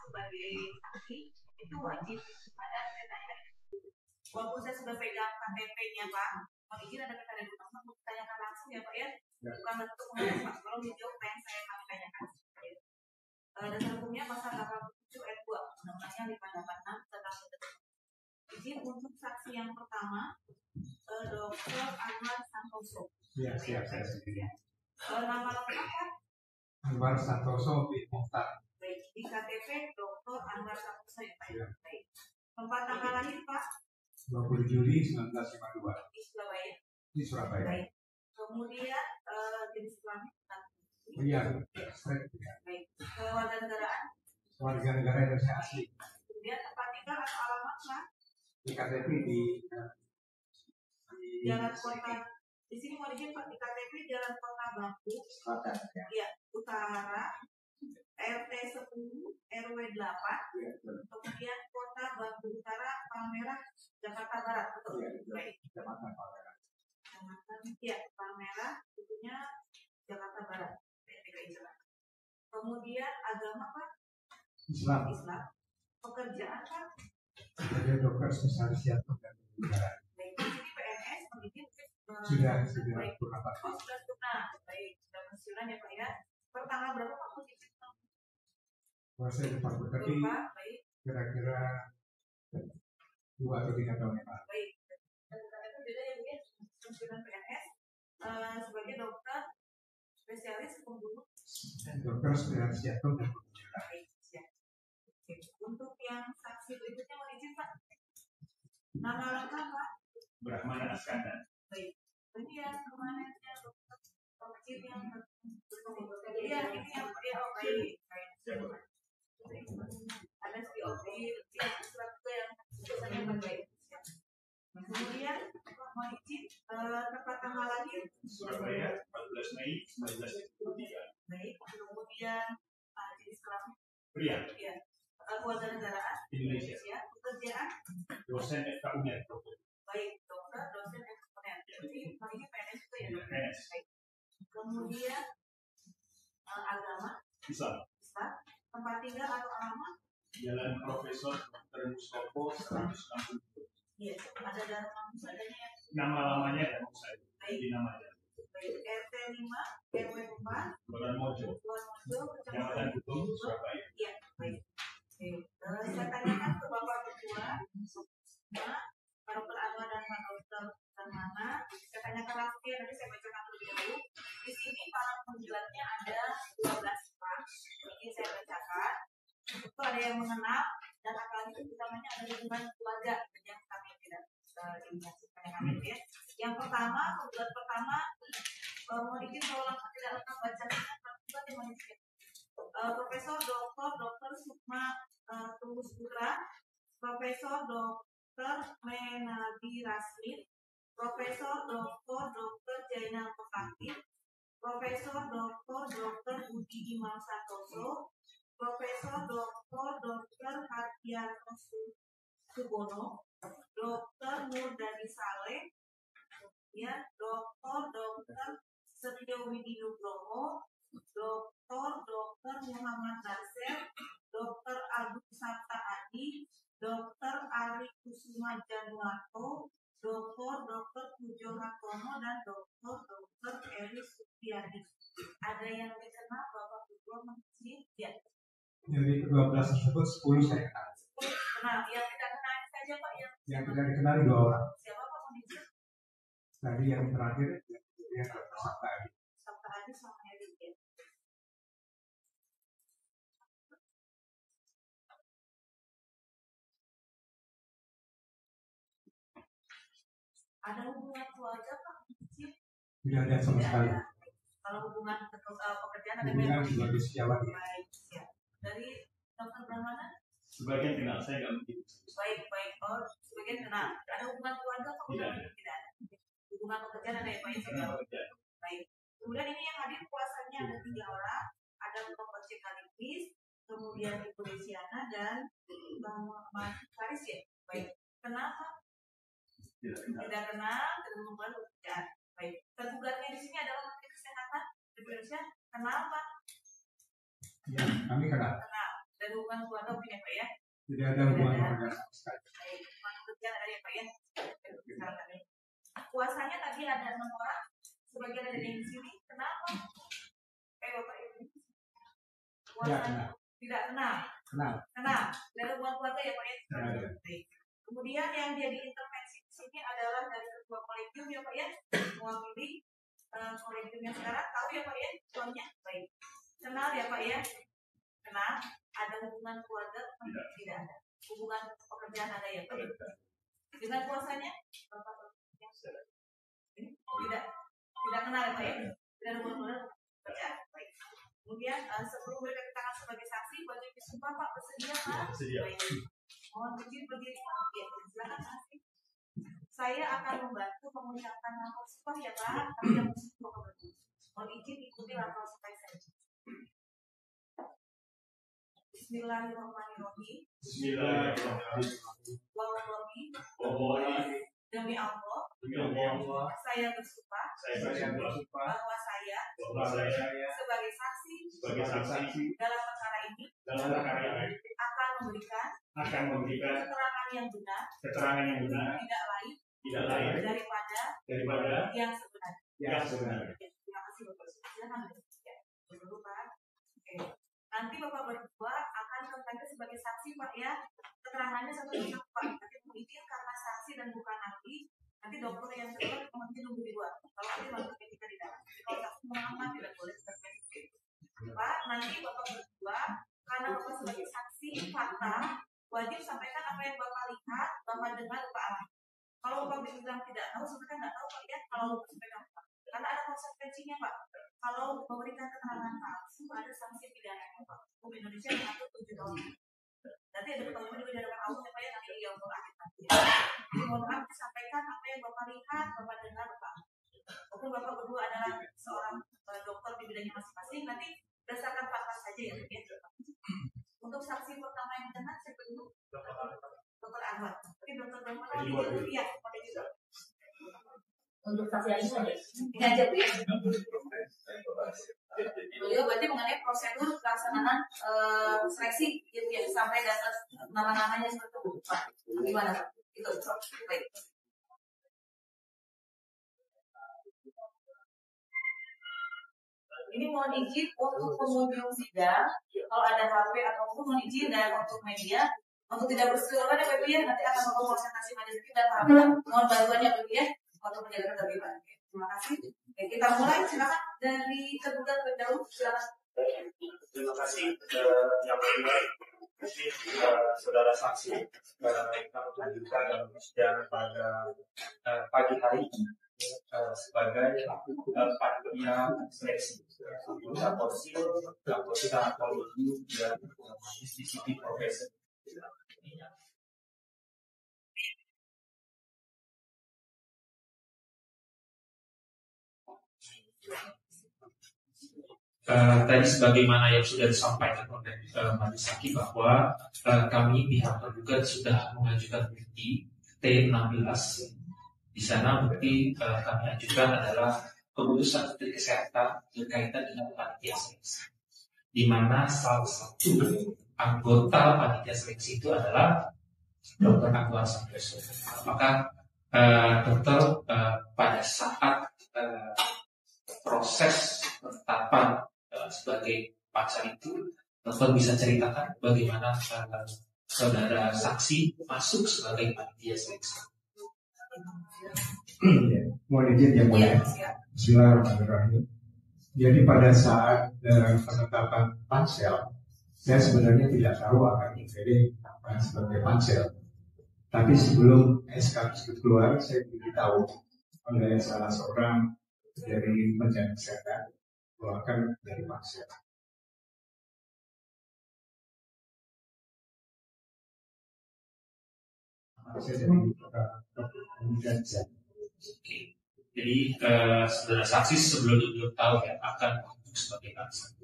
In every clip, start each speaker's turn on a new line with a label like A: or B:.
A: sebagai saksi itu wajib ada tanya. Walaupun saya sudah pegang KTP-nya Pak, mohon izin ada pertanyaan di rumah, mau ditanyakan langsung ya Pak ya, bukan bentuk mengenai Pak, kalau video apa yang saya kami tanyakan. Dasar hukumnya pasal 87 ayat 2, undang-undangnya 586 tentang izin untuk saksi yang pertama, Dr. Anwar Santoso.
B: Ya, siap saya sendiri.
A: Nama lengkap apa?
B: Anwar Santoso bin Mohtar.
A: Baik, di KTP Dr. Anwar Santoso ya Pak. Ya. Baik. Tempat tanggal lahir Pak?
B: 20 Juli 1952.
A: Di Surabaya.
B: Di Surabaya.
A: Baik. Kemudian jenis kelamin?
B: Oh iya, straight.
A: Baik. Kewarganegaraan?
B: Warga negara Indonesia asli.
A: Kemudian tempat tinggal atau alamat Pak?
B: Di KTP di
A: Jalan Kota. Di sini mau izin Pak, di KTP Jalan Kota Batu. Iya, Utara. RT 10 RW 8.
B: Ya,
A: kemudian Kota Batu Utara, Palmerah, Jakarta Barat, betul?
B: Ya,
A: baik.
B: Kecamatan Palmerah.
A: Ya, Palmerah, tentunya Jakarta Barat. Kemudian agama Pak?
B: Islam.
A: Pekerjaan Pak?
B: Saya dokter spesialis jantung dan pembuluh.
A: Baik, di sini PNS, pendidik
B: sudah
A: baik.
B: purna Pak.
A: Oh, sudah purna. Baik, sudah pensiunan ya Pak ya. Pertanggal berapa Pak?
B: Saya lupa, tapi kira-kira 2 atau 3 tahun yang lalu.
A: Baik. Dan itu beda ya Bu, pensiunan PNS sebagai dokter spesialis pembunuh.
B: Dokter spesialis jantung dan pembuluh.
A: Baik, siap. Untuk yang saksi berikutnya mau izin Pak. Nama lengkap Pak?
C: Brahmana Askanda.
A: Baik. Ini yang kemarin yang dokter kecil yang iya ini yang baik. Ada COP yang surat yang tulisannya baik. Kemudian mohon izin tempat tanggal lahir
C: Surabaya 14 Mei 1993.
A: baik. Kemudian jenis kelamin
C: pria.
A: Ya. Kewarganegaraan
C: Indonesia.
A: Pekerjaan
C: Dosen FKUNER.
A: baik, dokter dosen FKUNER. Jadi ini PNS itu ya dokter.
C: PNS.
A: Baik. Kemudian agama
C: Islam.
A: Tempat tinggal atau alamat?
C: Jalan Profesor Dr. Mustopo 160.
A: Iya, ada dalam kampus adanya ya.
C: Nama lamanya dan saya.
A: Baik.
C: Di namanya.
A: Baik, RT 5, RW 4,
C: Badan Mojo. Kecamatan Butung, Surabaya.
A: Iya, baik. Saya tanyakan ke Bapak Ketua, Pak Dr. Anwar dan Pak Dr. Rahmana. Saya tanyakan langsung ya, nanti saya bacakan terlebih dahulu. Di sini para penggugatnya ada 12 orang. Ini saya bacakan. Itu ada yang mengenal dan apalagi utamanya ada hubungan keluarga yang kami tidak diingatkan yang kami ya. Yang pertama, penggugat pertama, mohon izin kalau langsung tidak lengkap bacanya, penggugat yang mohon izin. Profesor Dr. Sukma Tulus Putra, Profesor Dr. Menabi Rasmin, Profesor Dr. Jainal Mutakin, Profesor Dr. Budi Imam Santoso, Profesor Dr. Hardianto Subono, Dr. Murdani Saleh, ya, Dr. Setio Widi Nugroho, Dr. Muhammad Nasir, Dr. Agus Sabta Adi, Dr. Ari Kusuma Januarto, Dr. Pujo Hartono, dan Dr. Eri Supriyadi. Ada yang dikenal Bapak Ketua Masjid? Ya.
B: Dari ke-12 tersebut 10 saya kenal.
A: Kenal, yang tidak kenal saja Pak
B: yang tidak dikenal 2 orang.
A: Siapa Pak Kondisi?
B: Tadi yang terakhir yang Dr. Sabta Adi.
A: Sabta Adi sama Eri ya. Ada hubungan keluarga Pak?
B: Tidak ada sama sekali.
A: Kalau hubungan pekerjaan ada
B: hubungan sebagai sejawat.
A: Baik, ya. Dari Dr. Brahmana?
C: Sebagian kenal, saya nggak mungkin.
A: Baik. Oh, sebagian kenal. Ada hubungan keluarga Pak? Tidak ada. Hubungan pekerjaan ada ya Pak? Baik. Kemudian ini yang hadir kuasanya ada 3 orang. Ada Bapak Cek Kalipis, kemudian Ibu Desiana dan Bang Faris ya. Baik. Kenapa? Tidak kenal, tidak hubungan pekerjaan. Baik. Tergugatnya di sini adalah Menteri Kesehatan Republik Indonesia. Kenal Pak?
B: Ya, kami kenal.
A: Kenal. Dan Dari hubungan keluarga mungkin ya Pak ya?
B: Tidak ada hubungan keluarga sama sekali.
A: Baik, hubungan kerja ada ya Pak ya? Sekarang ini. Puasanya tadi ada 6 orang, sebagian ada di sini. Kenapa? Bapak Ibu. Puasanya tidak kenal. Kenal. Dari hubungan keluarga ya Pak ya? Baik. Kemudian yang jadi intervensi di sini adalah dari ketua kolegium ya Pak ya, mewakili kolegiumnya sekarang. Tahu ya Pak ya, tuannya? Baik. Kenal ya Pak ya? Kenal. Ada hubungan keluarga? Tidak ada. Hubungan pekerjaan ada ya Pak? Dengan puasanya? Tidak kenal ya Pak ya? Tidak ada hubungan pekerjaan. Baik. Kemudian sebelum mereka keterangan sebagai saksi, wajib disumpah Pak, bersedia Pak? Baik. Mohon izin berdiri Pak. Ya, silakan saksi. Saya akan membantu mengucapkan lafal sumpah ya Pak, tapi yang sumpah berdua. Mohon izin ikuti lafal sumpah saya. Bismillahirrahmanirrahim. Wallahi. Demi Allah. Saya bersumpah. Bahwa saya. Sebagai saksi. Dalam perkara ini. Akan memberikan. Keterangan yang benar. Tidak lain. Daripada. Yang sebenarnya. Terima kasih Bapak. Silakan. Dulu Pak. Oke. Nanti Bapak berdua akan kembali sebagai saksi Pak ya. Keterangannya satu persatu Pak. Nanti izin karena saksi dan bukan ahli. Nanti dokter yang kedua mungkin nunggu di luar. Kalau nanti masuk kita di dalam. Kalau saksi mengaman tidak boleh terjadi. Pak, nanti Bapak berdua karena Bapak sebagai saksi fakta wajib sampaikan apa yang Bapak lihat, Bapak dengar, Bapak alami. Kalau Bapak bilang tidak tahu, sebenarnya nggak tahu Pak ya. Kalau Bapak sampaikan Pak, karena ada konsekuensinya Pak. Kalau memberikan keterangan palsu ada sanksi pidananya Pak. Hukum Indonesia mengatur 7 tahun. Nanti ada pertanyaan juga di hadapan Allah Pak ya, nanti yang berakhir nanti. Jadi mohon maaf disampaikan apa yang Bapak lihat, Bapak dengar, Bapak. Walaupun Bapak berdua adalah seorang dokter di bidangnya masing-masing, nanti berdasarkan fakta saja ya. Untuk saksi pertama yang dengar siapa dulu? Dokter Ahmad. Tapi dokter Ahmad dulu ya, pada juga. Untuk saksi yang ini aja Bu ya. Beliau berarti mengenai prosedur pelaksanaan seleksi yang sampai data nama-namanya seperti itu Pak. Gimana Pak? Itu baik. Ini mohon izin untuk pengunjung sidang, kalau ada HP ataupun mohon izin dan untuk media untuk tidak berseliweran ya Bapak ya, nanti akan membawa presentasi majelis dan tahapan mohon bantuannya Bapak ya untuk menjaga ketertiban. Terima kasih. Oke, kita mulai silakan dari tergugat berdahulu silakan.
D: Terima kasih yang pertama saudara saksi kami lanjutkan dalam persidangan pada pagi hari ini sebagai panitia seleksi anggota kolegium dan institusi profesi. Tadi sebagaimana yang sudah disampaikan oleh majelis hakim bahwa kami pihak tergugat sudah mengajukan bukti T16. Di sana bukti kami ajukan adalah keputusan Menteri Kesehatan berkaitan dengan panitia seleksi, di mana salah satu anggota panitia seleksi itu adalah Dr. Anwar Santoso. Apakah dokter pada saat proses penetapan sebagai pacar itu, dokter bisa ceritakan bagaimana saudara saksi masuk sebagai panitia seleksi?
B: Mohon izin yang mulia. Bismillahirrahmanirrahim. Jadi pada saat penetapan pansel, saya sebenarnya tidak tahu akan dipilih sebagai pansel. Tapi sebelum SK tersebut keluar, saya diberitahu oleh salah seorang dari Kementerian Kesehatan keluarkan dari pansel.
D: Jadi saudara saksi sebelumnya belum tahu ya akan masuk sebagai pansel.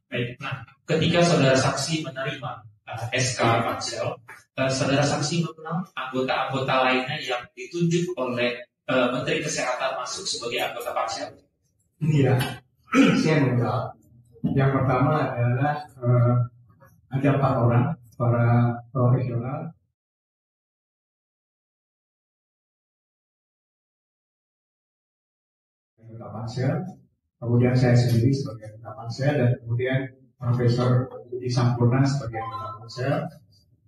D: Baik, nah ketika saudara saksi menerima SK pansel, saudara saksi mengenal anggota-anggota lainnya yang ditunjuk oleh Menteri Kesehatan masuk sebagai anggota pansel?
B: Iya, saya mengenal. Yang pertama adalah ada 4 orang para profesional anggota pansel, kemudian saya sendiri sebagai anggota pansel, dan kemudian Profesor Budi Sampurna sebagai anggota pansel,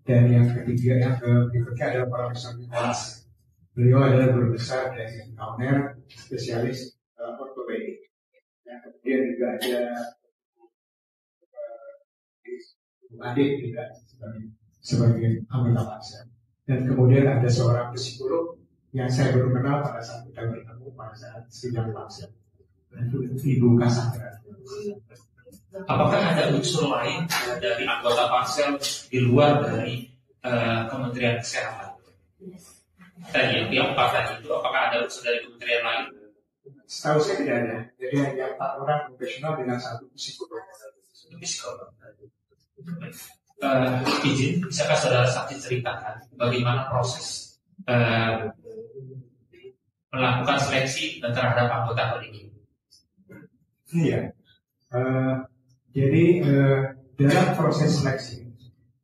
B: dan yang ketiga yang berikutnya adalah Profesor Nicholas. Beliau adalah guru besar dari UNER, spesialis ortopedi. Dan kemudian juga ada adik juga sebagai anggota pansel. Dan kemudian ada seorang psikolog yang saya baru kenal pada saat kita bertemu pada saat sidang pansel. Itu Ibu Cassandra.
D: Apakah ada unsur lain dari anggota pansel di luar dari Kementerian Kesehatan? Yang 4 tadi itu, apakah ada unsur dari kementerian lain?
B: Setahu saya tidak ada. Jadi hanya 4 orang profesional dengan 1 psikolog.
D: Izin, bisakah saudara Sakti ceritakan bagaimana proses melakukan seleksi terhadap anggota kolegium?
B: Iya. Jadi dalam proses seleksi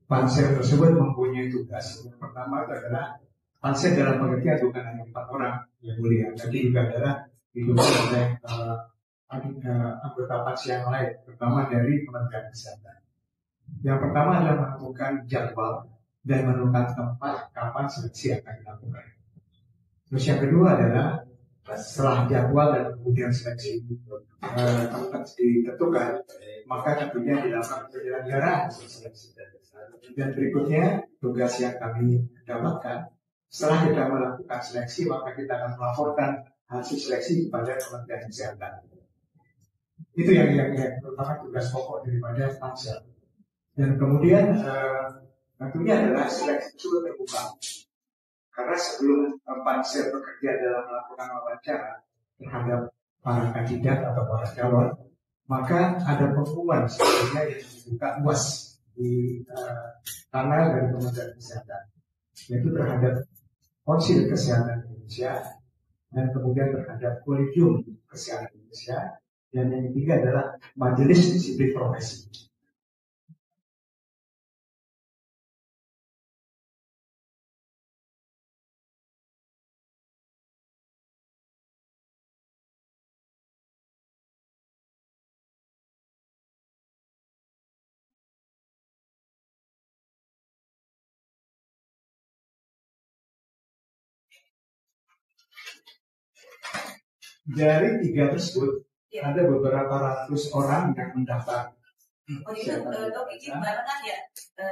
B: pansel tersebut mempunyai tugas. Yang pertama adalah pansel dalam pengertian bukan hanya 4 orang yang mulia, tapi juga adalah didukung oleh anggota pansel yang lain, terutama dari Kementerian Kesehatan. Yang pertama adalah menentukan jadwal dan menentukan tempat kapan seleksi akan dilakukan. Terus yang kedua adalah setelah jadwal dan kemudian seleksi tempat ditentukan, maka tentunya dilakukan penyelenggaraan seleksi. Dan berikutnya tugas yang kami dapatkan setelah kita melakukan seleksi, maka kita akan melaporkan hasil seleksi kepada Kementerian Kesehatan. Itu yang pertama tugas pokok daripada pansel. Dan kemudian tentunya adalah seleksi tersebut terbuka. Karena sebelum pansel bekerja dalam melakukan wawancara terhadap para kandidat atau para calon, maka ada pengumuman sebenarnya yang dibuka luas di kanal dari Kementerian Kesehatan, yaitu terhadap Konsil Kesehatan Indonesia dan kemudian terhadap Kolegium Kesehatan Indonesia, dan yang ketiga adalah Majelis Disiplin Profesi. Dari 3 tersebut ada beberapa ratus orang yang mendaftar.
A: Oh itu dok izin barengan ya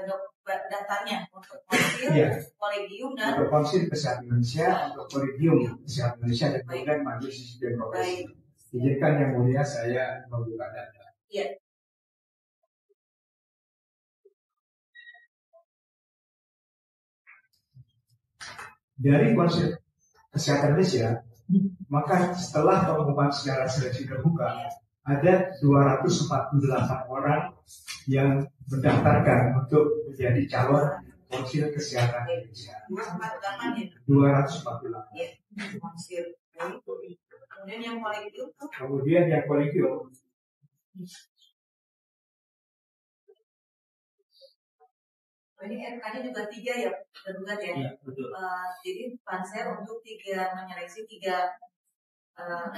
A: dok datanya untuk konsil, kolegium dan
B: untuk Konsil Kesehatan Indonesia, untuk Kolegium Kesehatan Indonesia dan kemudian Majelis Disiplin Profesi. Izinkan yang mulia saya membuka data.
A: Iya.
B: Dari Konsil Kesehatan Indonesia, maka setelah pengumuman secara seleksi terbuka, ada 248 orang yang mendaftarkan untuk menjadi calon Konsil Kesehatan Indonesia. 248.
A: Ya, konsil. Kemudian yang kolegium.
B: Kemudian yang kolegium.
A: Ini RK-nya juga 3 ya, tergugat ya.
D: Iya, betul.
A: Jadi pansel untuk menyeleksi 3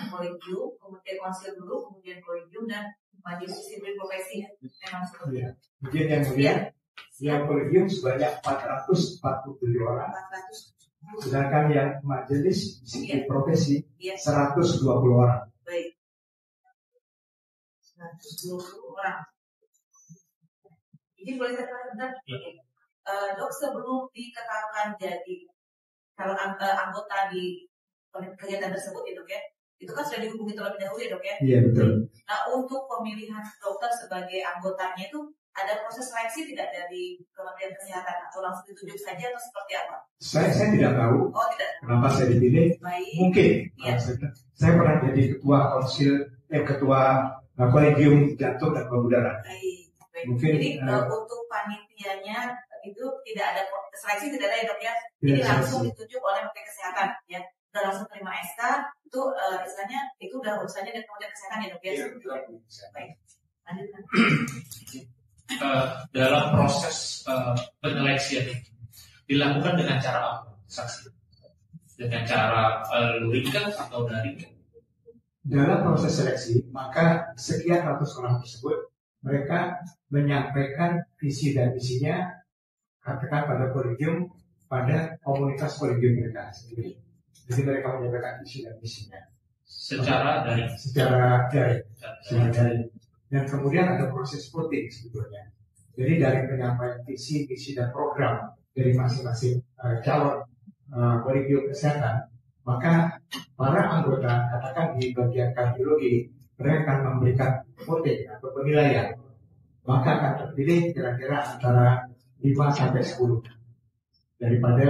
A: kolegium, kemudian konsil dulu, kemudian kolegium dan majelis disiplin profesi. Memang seperti itu.
B: Kemudian yang mulia, yang kolegium sebanyak 447 orang.
A: 400.
B: Sedangkan yang majelis disiplin profesi 120 orang.
A: Baik. 120 orang. Jadi boleh saya katakan, dok, sebelum dikatakan jadi kalau anggota di kegiatan tersebut ya dok ya, itu kan sudah dihubungi terlebih dahulu ya dok ya.
B: Iya betul.
A: Nah untuk pemilihan dokter sebagai anggotanya itu ada proses seleksi tidak dari Kementerian Kesehatan atau langsung ditunjuk saja atau seperti apa?
B: Saya tidak tahu.
A: Oh tidak.
B: Kenapa saya dipilih?
A: Baik.
B: Mungkin.
A: Ya.
B: Saya pernah jadi ketua kolegium jantung dan pembuluh.
A: Baik.
B: Mungkin.
A: Jadi untuk panitianya itu tidak ada seleksi tidak ada ya dok ya. Jadi langsung ditunjuk oleh Menteri Kesehatan ya. Udah langsung terima SK itu istilahnya itu udah urusannya dengan Kementerian Kesehatan ya dok ya.
B: Iya,
A: baik. Lanjutkan.
D: dalam proses penyeleksian ini dilakukan dengan cara apa, saksi? Dengan cara luring atau daring?
B: Dalam proses seleksi, maka sekian ratus orang tersebut mereka menyampaikan visi dan misinya, katakan pada kolegium, pada komunitas kolegium mereka sendiri. Jadi mereka menyampaikan visi dan misinya
D: secara daring.
B: Secara daring. Dan kemudian ada proses voting sebetulnya. Jadi dari penyampaian visi, misi dan program dari masing-masing calon kolegium kesehatan, maka para anggota, katakan di bagian kardiologi, mereka akan memberikan voting atau penilaian. Maka akan terpilih kira-kira antara 5 sampai 10 daripada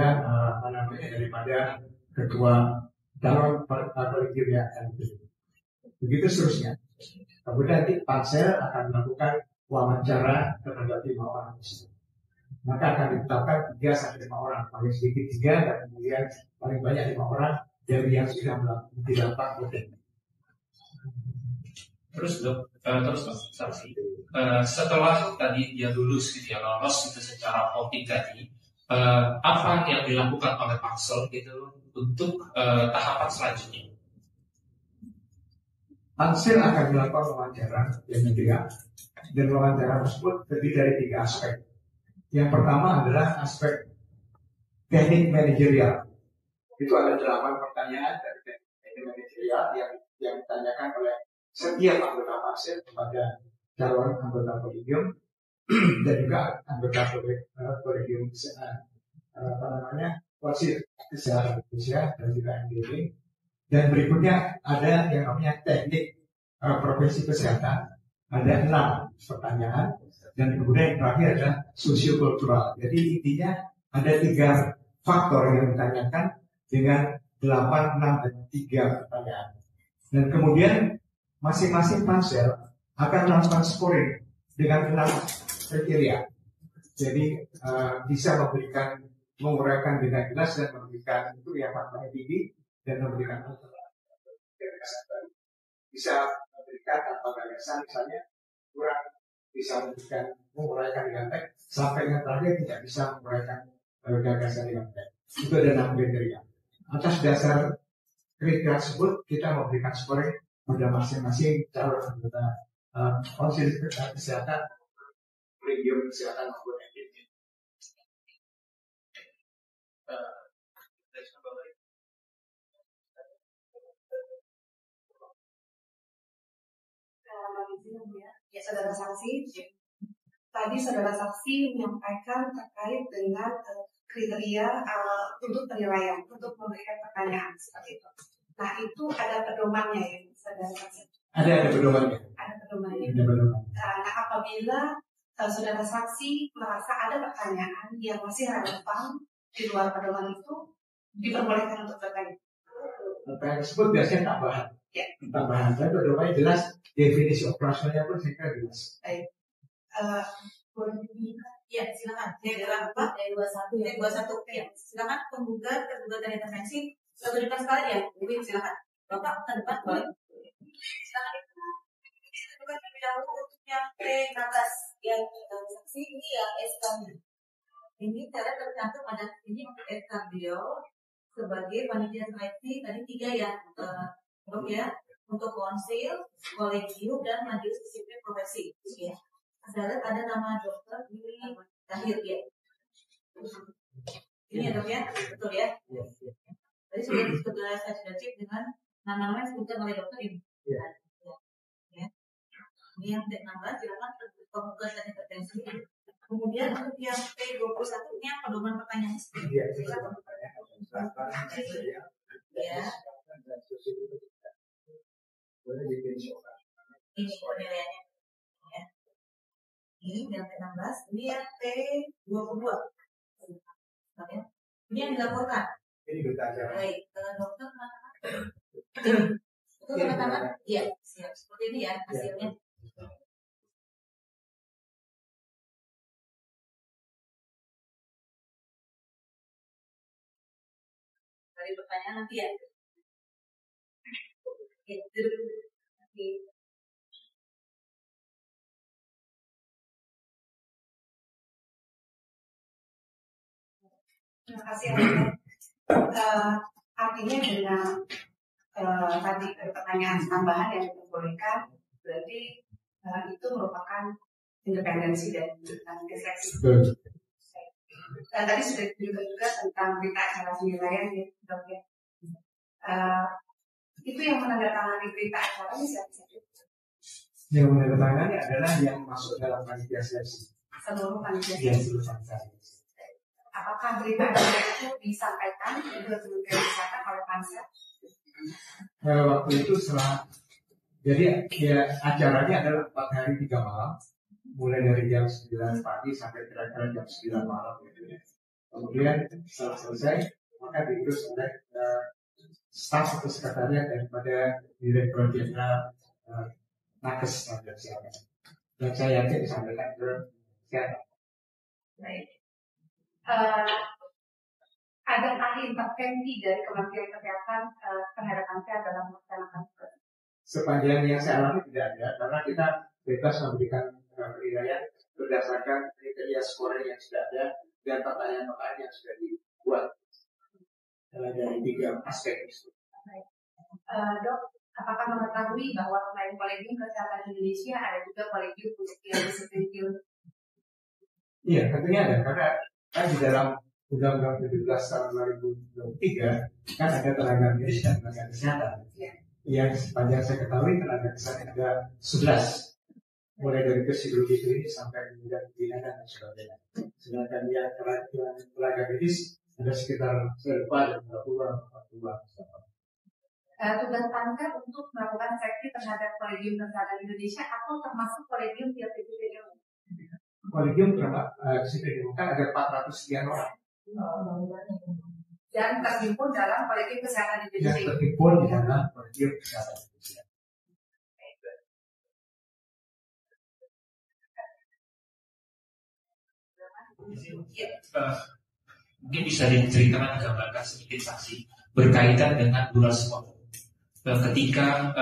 B: daripada ketua calon kolegium yang akan dipilih. Begitu seterusnya. Kemudian nanti pansel akan melakukan wawancara terhadap 5 orang tersebut. Maka akan ditetapkan 3 sampai 5 orang, paling sedikit 3 dan kemudian paling banyak 5 orang dari yang sudah dilakukan voting.
D: Terus saksi, setelah tadi dia lulus gitu ya, lolos itu secara voting tadi, apa yang dilakukan oleh pansel gitu untuk tahapan selanjutnya?
B: Pansel akan melakukan wawancara yang ketiga, dan wawancara tersebut terdiri dari 3 aspek. Yang pertama adalah aspek teknik manajerial. Itu ada 8 pertanyaan dari teknik manajerial yang ditanyakan oleh setiap anggota pansel kepada calon anggota kolegium dan juga anggota kolegium Konsil Kesehatan Indonesia dan juga MDB. Dan berikutnya ada yang namanya teknik profesi kesehatan, ada 6 pertanyaan, dan kemudian yang terakhir ada sosiokultural. Jadi intinya ada 3 faktor yang ditanyakan dengan 8, 6, dan 3 pertanyaan. Dan kemudian masing-masing pansel akan melakukan scoring dengan 6 kriteria. Jadi bisa menguraikan dengan jelas dan memberikan itu yang faktanya tinggi dan memberikan bisa memberikan tanpa gagasan, misalnya kurang bisa menguraikan dengan teks, sampai yang terakhir tidak bisa menguraikan gagasan dengan teks. Itu ada 6 kriteria. Atas dasar kriteria tersebut kita memberikan scoring pada masing-masing calon anggota konsil kesehatan, kolegium kesehatan maupun MDB.
E: Ya, saudara saksi, tadi saudara saksi menyampaikan terkait dengan kriteria untuk penilaian, untuk memberikan pertanyaan seperti itu. Nah, itu ada pedomannya ya, saudara saksi.
B: Ada pedomannya.
E: Ada pedomannya.
B: Ada pedoman.
E: Nah, apabila saudara saksi merasa ada pertanyaan yang masih relevan di luar pedoman itu, diperbolehkan untuk bertanya.
B: Pertanyaan tersebut biasanya tambahan.
E: Ya.
B: Tambahan. Tapi pedomannya jelas, definisi operasionalnya pun saya kira jelas.
E: Baik.
A: Ya, silakan. Dari apa? Dari 21 ya. Dari 21. Ya, silakan penggugat dan intervensi. Berikan sekalian. Jadi silakan. Bapak ke depan boleh. Silakan. Bukan terlebih dahulu untuk yang P16 yang saksi ini yang SK. Ini cara tercantum ada ini untuk SK beliau sebagai panitia seleksi tadi 3 ya. Untuk ya untuk konsil, kolegium dan majelis disiplin profesi. Ya. Saya ada nama dokter Yuli Tahir ya. Ini ya dok ya, betul ya. Tadi sudah saya sudah cek dengan nama-nama yang disebutkan oleh dokter ini. Ya. Ini yang T16 silakan pembuka dan intervensi. Kemudian untuk yang P21 ini yang pedoman pertanyaan.
B: Iya, silakan bertanya.
A: Ya.
B: Boleh definisi operasional.
A: Ini penilaiannya. Ya. Ini yang T16, ini yang T22. Ini yang dilaporkan.
B: Ini bertanya.
A: Baik, dokter mengatakan. Itu teman-teman? Iya, siap. Seperti ini ya hasilnya. Dari pertanyaan nanti ya. Oke, duduk. Oke.
E: Terima kasih. Artinya dengan tadi pertanyaan tambahan yang diperbolehkan, berarti itu merupakan independensi dan diseleksi. Dan tadi sudah juga tentang berita acara penilaian ya, Dok ya. Itu yang menandatangani berita acara ini siapa?
B: Yang menandatangani adalah yang masuk dalam panitia seleksi.
E: Seluruh panitia
B: Yang
E: seleksi.
B: seluruh panitia.
E: Apakah berita acara itu disampaikan ke Kementerian Kesehatan oleh Pansel?
B: Waktu itu setelah, jadi ya acaranya adalah 4 hari 3 malam, mulai dari jam 9 pagi sampai kira-kira jam 9 malam gitu ya. Kemudian setelah selesai, maka diurus oleh staf atau sekretariat daripada Direktur Jenderal Nakes dan Kesehatan. Dan saya yakin disampaikan ke kesehatan.
E: Baik. Ada ahli intervensi dari Kementerian Kesehatan terhadap Pansel dalam melaksanakan proses?
B: Sepanjang yang saya alami tidak ada, karena kita bebas memberikan penilaian berdasarkan kriteria scoring yang sudah ada dan pertanyaan-pertanyaan yang sudah dibuat dari 3 aspek itu.
E: Dok, apakah mengetahui bahwa selain Kolegium Kesehatan Indonesia ada juga Kolegium untuk disiplin?
B: Iya, tentunya ada, karena kan di dalam Undang-Undang 17 tahun 2023 kan ada tenaga medis dan tenaga kesehatan.
E: Ya.
B: Yang sepanjang saya ketahui tenaga kesehatan ada 11, mulai dari psikologi klinis sampai kemudian pembinaan dan sebagainya. Sedangkan yang tenaga medis ada sekitar 42.
E: Tugas Pansel untuk melakukan seleksi terhadap Kolegium Kesehatan Indonesia atau termasuk Kolegium tiap PPDU?
B: Kolegium kan ada 400 sekian orang.
E: Dan terhimpun dalam Kolegium Kesehatan Indonesia.
B: Yang terhimpun di dalam Kolegium Kesehatan Indonesia.
D: Mungkin bisa diceritakan, digambarkan sedikit saksi berkaitan dengan durasi waktu. Ketika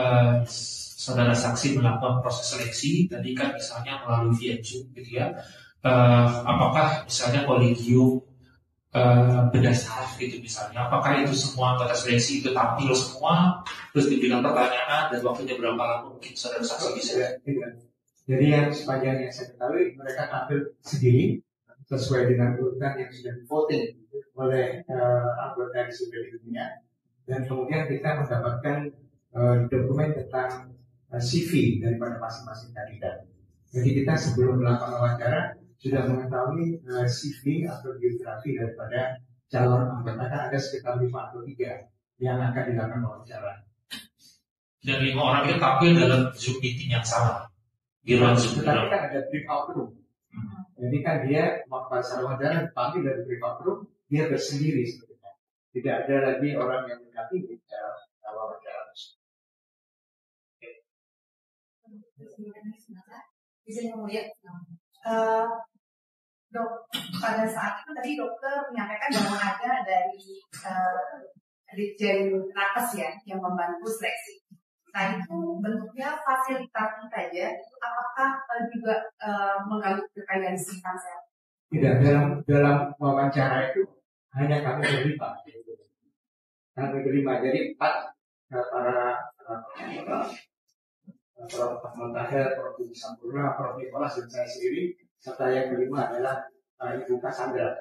D: saudara saksi melakukan proses seleksi, tadi kan misalnya melalui via Zoom gitu ya, apakah misalnya kolegium berdasar gitu misalnya, apakah itu semua anggota seleksi itu tampil semua, terus diberikan pertanyaan dan waktunya berapa lama mungkin saudara saksi bisa?
B: Jadi yang sepanjang yang saya ketahui mereka tampil sendiri sesuai dengan urutan yang sudah di-voting oleh anggota disiplin ilmiah, dan kemudian kita mendapatkan dokumen tentang CV daripada masing-masing kandidat. Jadi kita sebelum melakukan wawancara sudah mengetahui CV atau biografi daripada calon anggota. Kan ada sekitar 5 atau 3 yang akan dilakukan wawancara.
D: Dan 5 orang itu tampil dalam Zoom meeting yang sama.
B: Tetapi kan ada breakout room. Jadi kan dia pada wawancara dipanggil dari breakout room, dia bersendiri sebetulnya. Tidak ada lagi orang yang mendampingi bicara wawancara.
E: Bisa kemudian, dok, pada saat itu tadi dokter menyampaikan bahwa ada dari Dirjen Nakes ya yang membantu seleksi. Nah itu bentuknya fasilitasi saja, apakah juga mengganggu independensi Pansel?
B: Tidak, dalam wawancara itu hanya kami berlima. Jadi 4 para Prof. Tahir, Prof. Sampurna, Prof. Nicholas dan saya sendiri, serta yang kelima adalah Ibu Cassandra.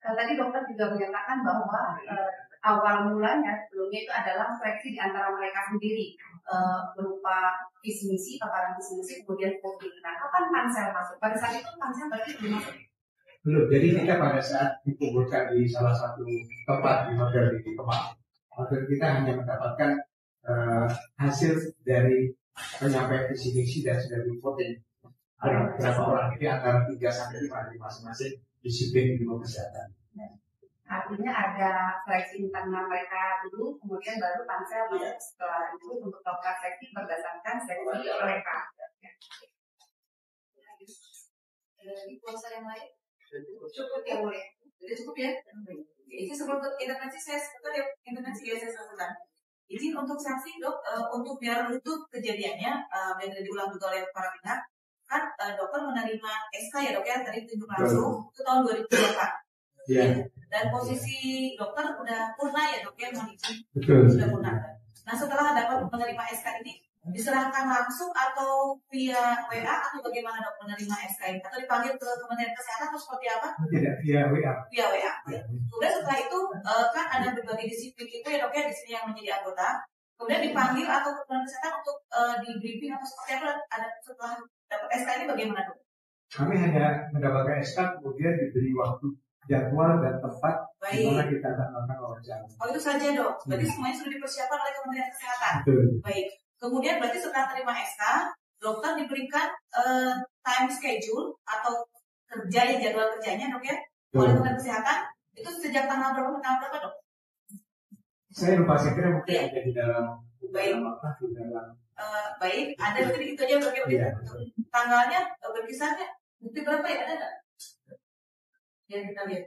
E: Tadi dokter juga menyatakan bahwa awal mulanya sebelumnya itu adalah seleksi di antara mereka sendiri, berupa visi misi, paparan visi misi, kemudian voting. Nah, kapan Pansel masuk? Pada saat itu Pansel berarti belum masuk?
B: Belum. Jadi kita pada saat dikumpulkan di salah satu tempat di hotel di Kemang, hotel kita hanya mendapatkan hasil dari penyampaian visi misi dan sudah di voting. Ada beberapa orang, ini antara 3 sampai 5 di masing-masing disiplin ilmu kesehatan.
E: Artinya ada seleksi internal mereka dulu, kemudian baru Pansel masuk setelah itu untuk melakukan seleksi berdasarkan seleksi mereka. Sponsor yang lain? Cukup ya, boleh. Jadi cukup ya.
A: Ini sebelum intervensi saya sebutkan. Izin untuk saksi dok, untuk biar itu kejadiannya biar tidak diulang juga oleh para pihak. Kan dokter menerima SK ya dok ya, tadi tunjuk langsung itu tahun 2004.
B: Iya.
A: Dan posisi dokter udah purna ya dok ya,
B: Betul.
A: sudah purna. Nah setelah dapat menerima SK ini diserahkan langsung atau via WA atau bagaimana dok menerima SK ini? Atau dipanggil ke Kementerian Kesehatan atau seperti apa?
B: Tidak, via WA.
A: Via WA. Kemudian setelah itu kan ada berbagai disiplin itu ya dok ya di sini yang menjadi anggota. Kemudian dipanggil atau ke Kementerian Kesehatan untuk di briefing atau seperti apa? Ada setelah dapat SK ini bagaimana dok?
B: Kami hanya mendapatkan SK kemudian diberi waktu, jadwal dan tempat di mana kita akan melakukan wawancara.
A: Oh itu saja dok. Berarti semuanya sudah dipersiapkan oleh Kementerian Kesehatan.
B: Betul.
A: Baik. Kemudian berarti setelah terima SK, dokter diberikan time schedule atau kerja jadwal kerjanya dok ya oleh Kementerian Kesehatan. Itu sejak tanggal berapa ke tanggal berapa dok?
B: Saya lupa, saya kira mungkin ada di dalam.
A: Baik. Baik. Ada mungkin itu aja dok ya. Tanggalnya berkisarnya bukti berapa ya, ada nggak? Yang kita lihat.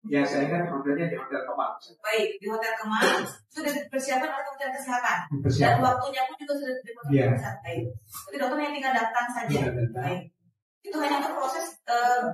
B: Ya, saya ingat hotelnya di Hotel Kemang.
A: Baik, di Hotel Kemang sudah dipersiapkan oleh Kementerian Kesehatan. Dan waktunya pun juga sudah dipersiapkan. Baik. Jadi dokter yang tinggal datang saja. Baik. Itu hanya untuk proses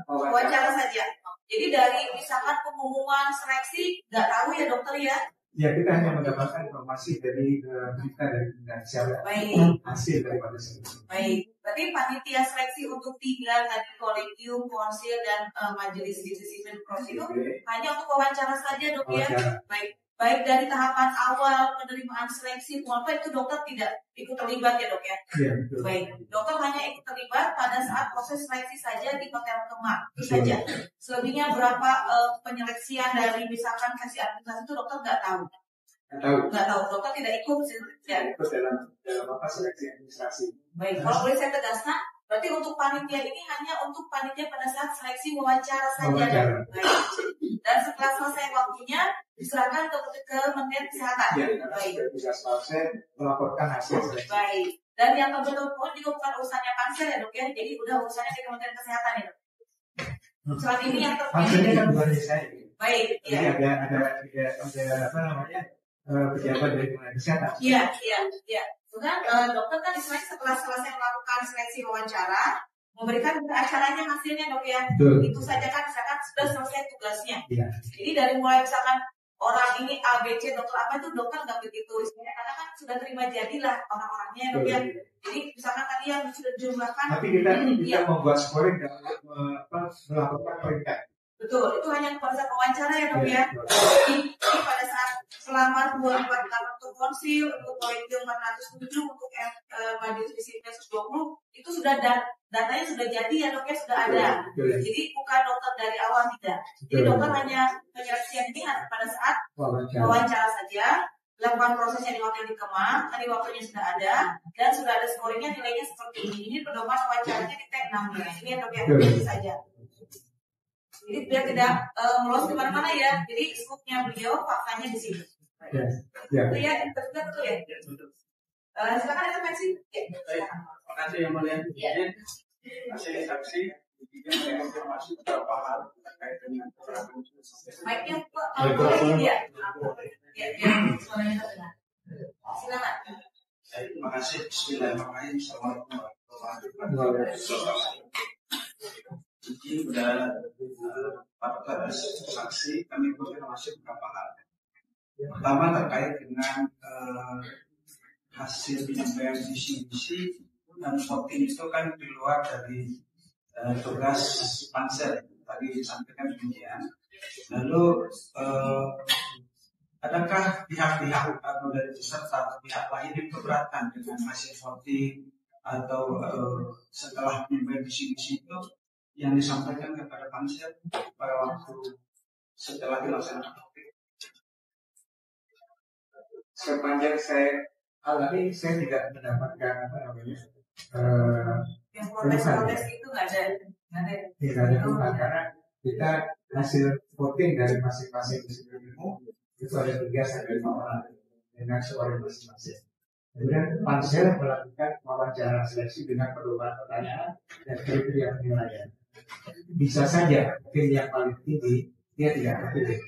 A: wawancara saja. Jadi dari misalkan pengumuman seleksi nggak tahu ya dokter ya.
B: Ya, kita hanya mendapatkan informasi dari berita dari Indonesia.
A: Baik.
B: Hasil daripada seleksi.
A: Baik. Berarti panitia seleksi untuk 3 tadi kolegium, konsil dan majelis disiplin prosedur hanya untuk wawancara saja dok ya. Baik. Baik dari tahapan awal penerimaan seleksi maupun itu dokter tidak ikut terlibat ya dok ya.
B: Iya betul.
A: Baik. Dokter hanya ikut terlibat pada saat proses seleksi saja di Hotel Kemang itu saja. Selebihnya berapa penyeleksian dari misalkan kasih aplikasi itu dokter nggak tahu. Nggak tahu. Dokter tidak ikut. Tidak
B: ikut dalam apa seleksi administrasi.
A: Baik. Kalau boleh saya tegaskan, berarti untuk panitia ini hanya untuk panitia pada saat seleksi wawancara saja. Baik. Dan setelah selesai waktunya diserahkan ke Kementerian Kesehatan.
B: Ya,
A: baik.
B: Bisa selesai melaporkan hasil seleksi.
A: Baik. Dan yang terbetul-betul juga bukan urusannya pansel ya dok ya. Jadi udah urusannya di Kementerian Kesehatan ya dok. Saat ini yang terpilih.
B: Panselnya kan bukan dari saya.
A: Baik.
B: Jadi ada apa namanya pejabat dari Kementerian Kesehatan.
A: Iya. Kemudian dokter kan istilahnya setelah selesai melakukan seleksi wawancara memberikan acaranya hasilnya dok ya.
B: Betul.
A: Itu saja kan misalkan sudah selesai tugasnya.
B: Iya.
A: Jadi dari mulai misalkan orang ini A, B, C, dokter apa itu dokter nggak begitu risikonya karena kan sudah terima jadilah orang-orangnya dok ya. Jadi misalkan tadi yang sudah dijumlahkan.
B: Tapi kita membuat scoring dan melakukan peringkat.
A: Betul, itu hanya pada saat wawancara ya dok ya. Jadi pada saat selama 2 untuk konsil, untuk kolegium 407, untuk majelis disiplin 120 itu sudah datanya sudah jadi ya dok ya, sudah ada. Jadi bukan dokter dari awal tidak. Jadi dokter hanya penyeleksian ini pada saat wawancara saja. Lakukan prosesnya di hotel di Kemang, tadi waktunya sudah ada dan sudah ada scoringnya, nilainya seperti ini. Ini pedoman wawancaranya di tag 16. Ini ya dok ya, ini saja. Jadi biar tidak meluas di mana-mana ya. Jadi skupnya beliau faktanya di sini.
B: Ya.
A: Itu ya, betul ya. Silakan ada Maxi.
C: Terima kasih yang mulia. Hasil saksi yang informasi beberapa hal terkait dengan keterangan.
A: Mic-nya boleh ya. Ya, suaranya terdengar. Silakan.
C: Terima kasih. Bismillahirrahmanirrahim. Assalamualaikum warahmatullahi wabarakatuh. Jadi pada saksi kami konfirmasi beberapa hal. Pertama terkait dengan hasil penyampaian visi-misi dan voting itu kan di luar dari tugas pansel tadi disampaikan demikian. Lalu adakah pihak-pihak atau dari peserta pihak lain yang keberatan dengan hasil voting atau setelah penyampaian visi-misi itu yang disampaikan kepada pansel pada waktu setelah dilaksanakan voting?
B: Sepanjang saya alami, saya tidak mendapatkan apa namanya
A: yang protes itu nggak ada.
B: Tidak ada keluhan karena kita hasil voting dari masing-masing ilmu itu ada 3 sampai 5 orang dengan suara masing-masing. Kemudian pansel melakukan wawancara seleksi dengan pedoman pertanyaan dan kriteria penilaian. Bisa saja tim yang paling tinggi dia tidak terpilih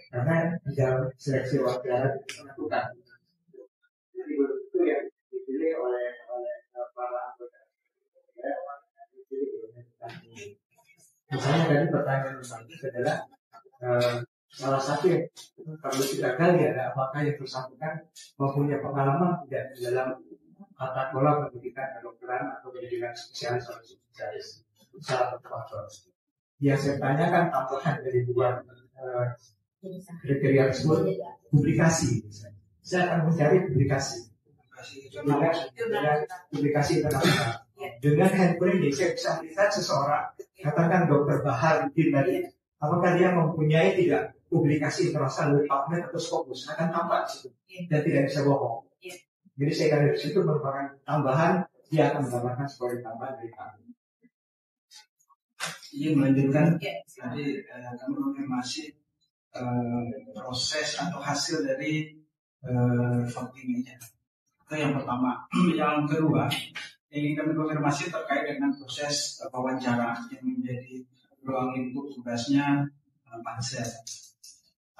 B: karena di dalam seleksi wawancara itu menentukan. Jadi itu yang dipilih oleh para anggota. Misalnya tadi pertanyaan adalah salah satu yang kalau kita gali ada apakah yang bersangkutan mempunyai pengalaman tidak di dalam tata kelola pendidikan kedokteran atau pendidikan spesialis atau spesialis. Salah satu faktor. Yang saya tanyakan tambahan dari dua kriteria tersebut, publikasi. Saya akan mencari publikasi. Dengan publikasi internasional. Dengan handphone ini saya bisa melihat seseorang, katakan Dr. Bahar tadi, apakah dia mempunyai tidak publikasi internasional dari PubMed atau Scopus, akan tampak di situ dan tidak bisa bohong. Jadi saya akan dari situ merupakan tambahan, dia akan mendapatkan sebagai tambahan dari kami.
C: Iya, melanjutkan tadi kami konfirmasi proses atau hasil dari voting ini. Itu yang pertama. Yang kedua, yang ingin kami konfirmasi terkait dengan proses wawancara yang menjadi ruang lingkup tugasnya pansel.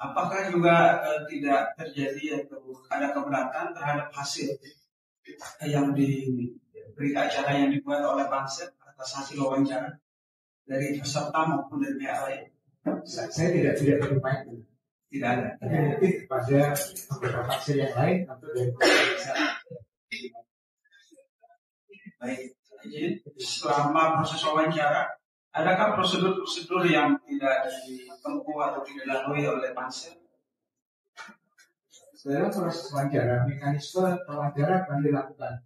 C: Apakah juga tidak terjadi atau ada keberatan terhadap hasil yang diberi acara yang dibuat oleh pansel atas hasil wawancara dari peserta maupun dari pihak lain?
B: Saya tidak terima itu.
C: Tidak ada.
B: Tapi pada anggota pansel yang lain atau dari pemerintah.
C: Baik, jadi selama proses wawancara, adakah prosedur-prosedur yang tidak ditempuh atau tidak dilalui oleh pansel?
B: Dalam proses wawancara, mekanisme wawancara akan dilakukan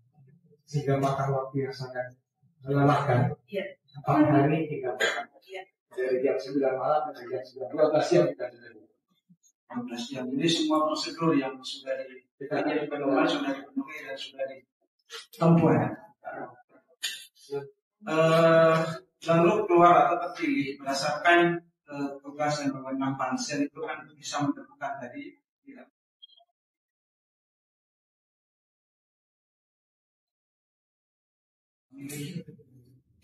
B: sehingga makan waktu yang sangat melelahkan. 4 hari 3 malam. Dari jam 9 malam sampai jam 12 siang kita sudah.
C: 12 jam. Jadi semua prosedur yang sudah dipenuhi dan sudah ditempuh. Lalu keluar atau terpilih berdasarkan tugas dan wewenang pansel itu kan bisa menentukan tadi tidak.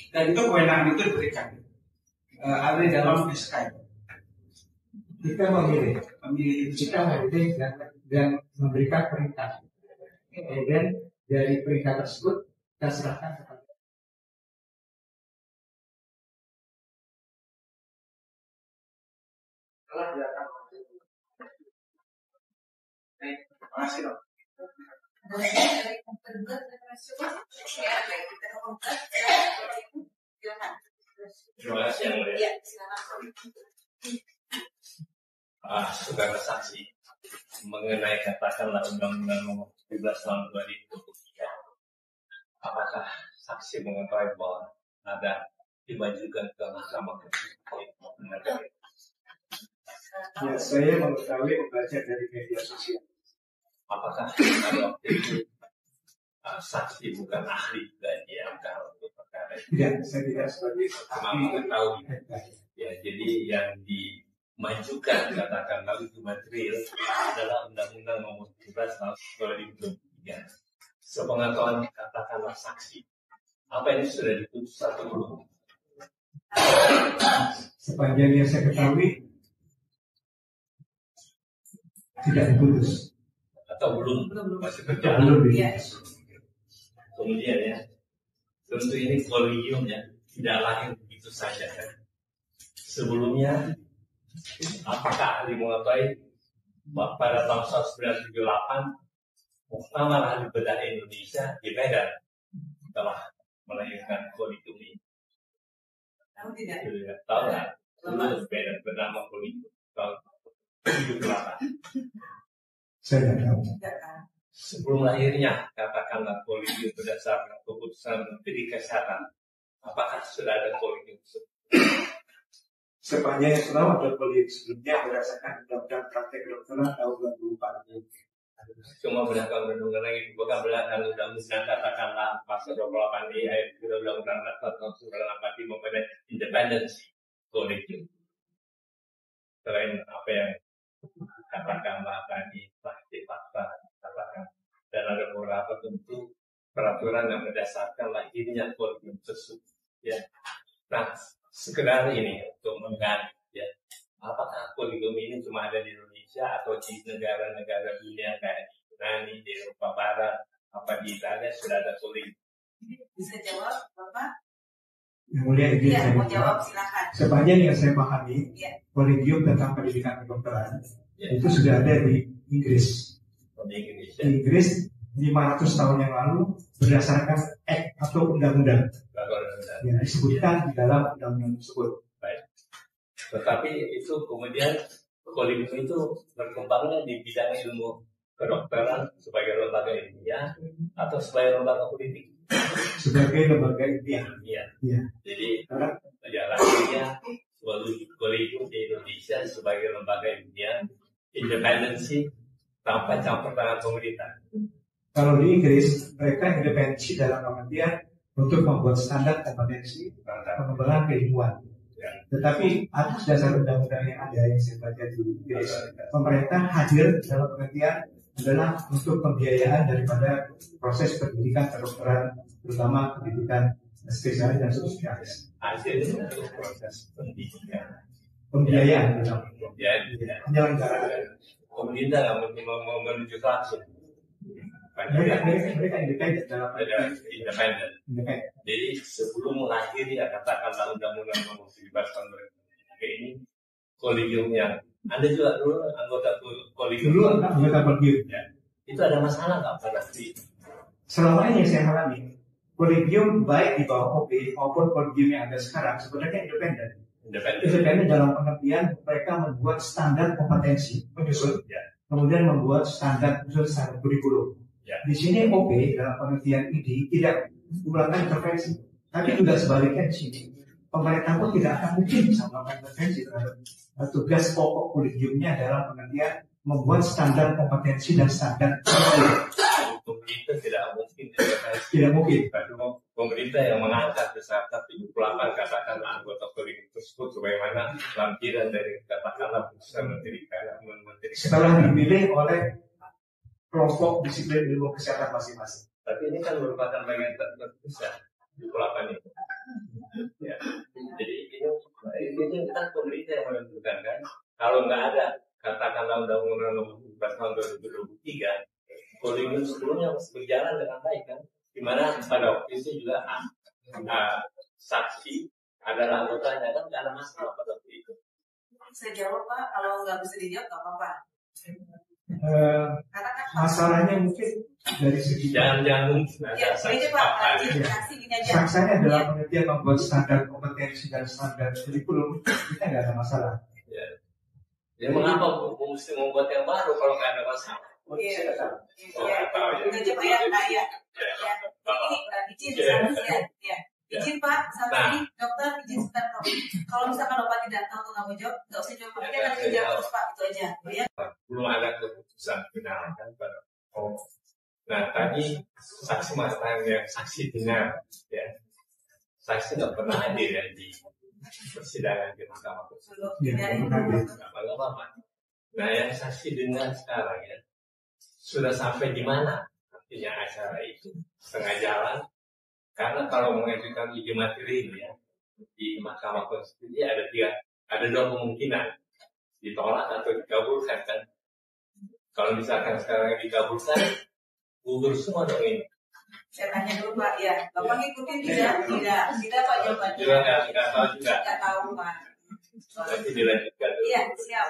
C: Dan itu kewenangan itu diberikan ada di dalam SK.
B: Kita memilih dan memberikan perintah. Kemudian dari perintah tersebut kita serahkan kepada.
C: Terima kasih dok.
F: Terima kasih yang mulia. Saudara saksi mengenai katakanlah Undang-Undang Nomor 17 Tahun 2003, apakah saksi mengetahui bahwa ada dimajukan ke Mahkamah Konstitusi?
B: Ya, saya mengetahui membaca dari media sosial.
F: Apakah pada waktu itu saksi bukan ahli dari angka untuk perkara itu?
B: Tidak, saya tidak sebagai
F: cuma mengetahui. Ya, jadi yang dimajukan katakanlah itu material adalah Undang-Undang Nomor 17 Tahun 2003. Sepengetahuan katakanlah saksi, apa ini sudah diputus atau belum?
B: Sepanjang yang saya ketahui tidak diputus
F: atau belum masih berjalan.
B: Belum.
F: Kemudian ya, tentu ini kolegium ya, tidak lahir begitu saja kan. Sebelumnya, apakah ahli mengetahui pada tahun 1978 Muktamar Ahli Bedah Indonesia di Medan telah melahirkan kolegium ini?
A: Tahu tidak?
F: Tahu nggak? Dulu Medan bernama kolegium tahun 78.
B: Saya tidak tahu.
F: Sebelum lahirnya, katakanlah kolegium berdasarkan keputusan Menteri Kesehatan, apakah sudah ada kolegium?
B: Sepanjang yang selama ada kolegium sebelumnya berdasarkan Undang-Undang Praktek Kedokteran tahun 2004.
F: Cuma berdasarkan undang-undang lagi, bukan berdasarkan undang-undang katakanlah pasal 28 ayat 3 undang-undang tahun 1945 mengenai independensi kolegium. Selain apa yang katakanlah tadi fakta katakan, dan ada beberapa tentu peraturan yang berdasarkan lahirnya kolegium tersebut. Ya, nah sekedar ini untuk menggali ya, apakah kolegium ini cuma ada di Indonesia atau di negara-negara dunia kayak di Yunani, di Eropa Barat, apa di Italia sudah ada kolegium?
A: Bisa jawab Bapak?
B: Yang mulia ini
A: Iya,
B: saya
A: mau jawab silakan.
B: Sepanjang yang saya pahami, kolegium tentang pendidikan kedokteran itu sudah ada di Inggris. Di Inggris 500 tahun yang lalu berdasarkan Act atau undang-undang yang disebutkan di dalam undang-undang tersebut.
F: Baik. Tetapi itu kemudian kolegium itu berkembangnya di bidang ilmu kedokteran sebagai lembaga ilmiah atau sebagai lembaga politik.
B: Sebagai lembaga ilmiah.
F: Iya. Jadi jalannya kolegium di Indonesia sebagai lembaga ilmiah, independensi tanpa campur tangan pemerintah.
B: Kalau di Inggris mereka independensi dalam pengertian untuk membuat standar kompetensi pengembangan keilmuan. Tetapi atas dasar undang-undang yang ada yang saya baca di Inggris, pemerintah hadir dalam pengertian adalah untuk pembiayaan daripada proses pendidikan kedokteran, terutama pendidikan spesialis dan subspesialis.
F: Hasilnya untuk proses pendidikan.
B: Pembiayaan dalam
F: penyelenggaraan. Pemerintah nggak menunjuk langsung.
B: Mereka independen dalam
F: independen. Jadi sebelum mengakhiri katakanlah undang-undang nomor 17 tahun 2003 ini kolegium yang Anda juga dulu anggota kolegium.
B: Dulu anggota kolegium.
F: Ya. Itu ada masalah nggak pada waktu itu?
B: Selama ini yang saya alami, kolegium baik di bawah OP maupun kolegium yang ada sekarang sebenarnya independen. Independen dalam pengertian mereka membuat standar kompetensi menyusun, kemudian membuat standar kurikulum. Di sini OP dalam pengertian ini tidak melakukan intervensi, tapi juga sebaliknya di sini pemerintah pun tidak akan mungkin bisa melakukan intervensi terhadap tugas pokok kolegiumnya dalam pengertian membuat standar kompetensi dan standar
F: pemerintah
B: tidak mungkin.
F: Pemerintah yang mengangkat beserta 78 katakanlah anggota kolegium tersebut sebagaimana lampiran dari katakanlah putusan menteri.
B: Setelah dipilih oleh kelompok disiplin ilmu kesehatan masing-masing.
F: Tapi ini kan merupakan bagian terbesar di pelapan itu. Ya. Jadi ini kan pemerintah yang menentukan kan. Kalau nggak ada katakanlah undang-undang nomor 17 tahun 2023, kolegium sebelumnya masih berjalan dengan baik kan. Di mana pada waktu itu juga saksi adalah anggotanya kan nggak ada masalah pada waktu itu.
A: Saya jawab Pak, kalau nggak bisa dijawab nggak apa-apa.
B: Masalahnya mungkin dari segi
F: jangan mungkin
A: ya, ini Pak, gini aja.
B: Saksanya adalah pengertian membuat standar kompetensi dan standar kurikulum, kita nggak ada masalah.
F: Ya mengapa mesti membuat yang baru kalau nggak ada masalah?
A: Iya, itu coba ya, ya. Izin Pak, sampai dokter izin sebentar. Kalau misalkan Bapak tidak tahu tentang jawab, nggak usah jawab. Kita nanti jawab terus Pak, itu aja. Ya.
F: Belum ada keputusan final kan pada. Nah tadi saksi mata yang saksi dengar, ya saksi nggak pernah hadir ya di persidangan di Mahkamah Konstitusi. Apa-apa. Nah yang saksi dengar sekarang ya sudah sampai di mana artinya acara itu setengah jalan. Karena kalau mengajukan uji materi ini ya di Mahkamah Konstitusi ada dua kemungkinan, ditolak atau dikabulkan kan. Kalau misalkan sekarang dikabulkan, gugur semua dong ini.
A: Saya tanya dulu Pak, ya Bapak ngikutin tidak Pak jawabannya.
F: Juga nggak tahu juga.
A: Nggak tahu Pak.
F: Nanti dilanjutkan dulu.
A: Iya siap.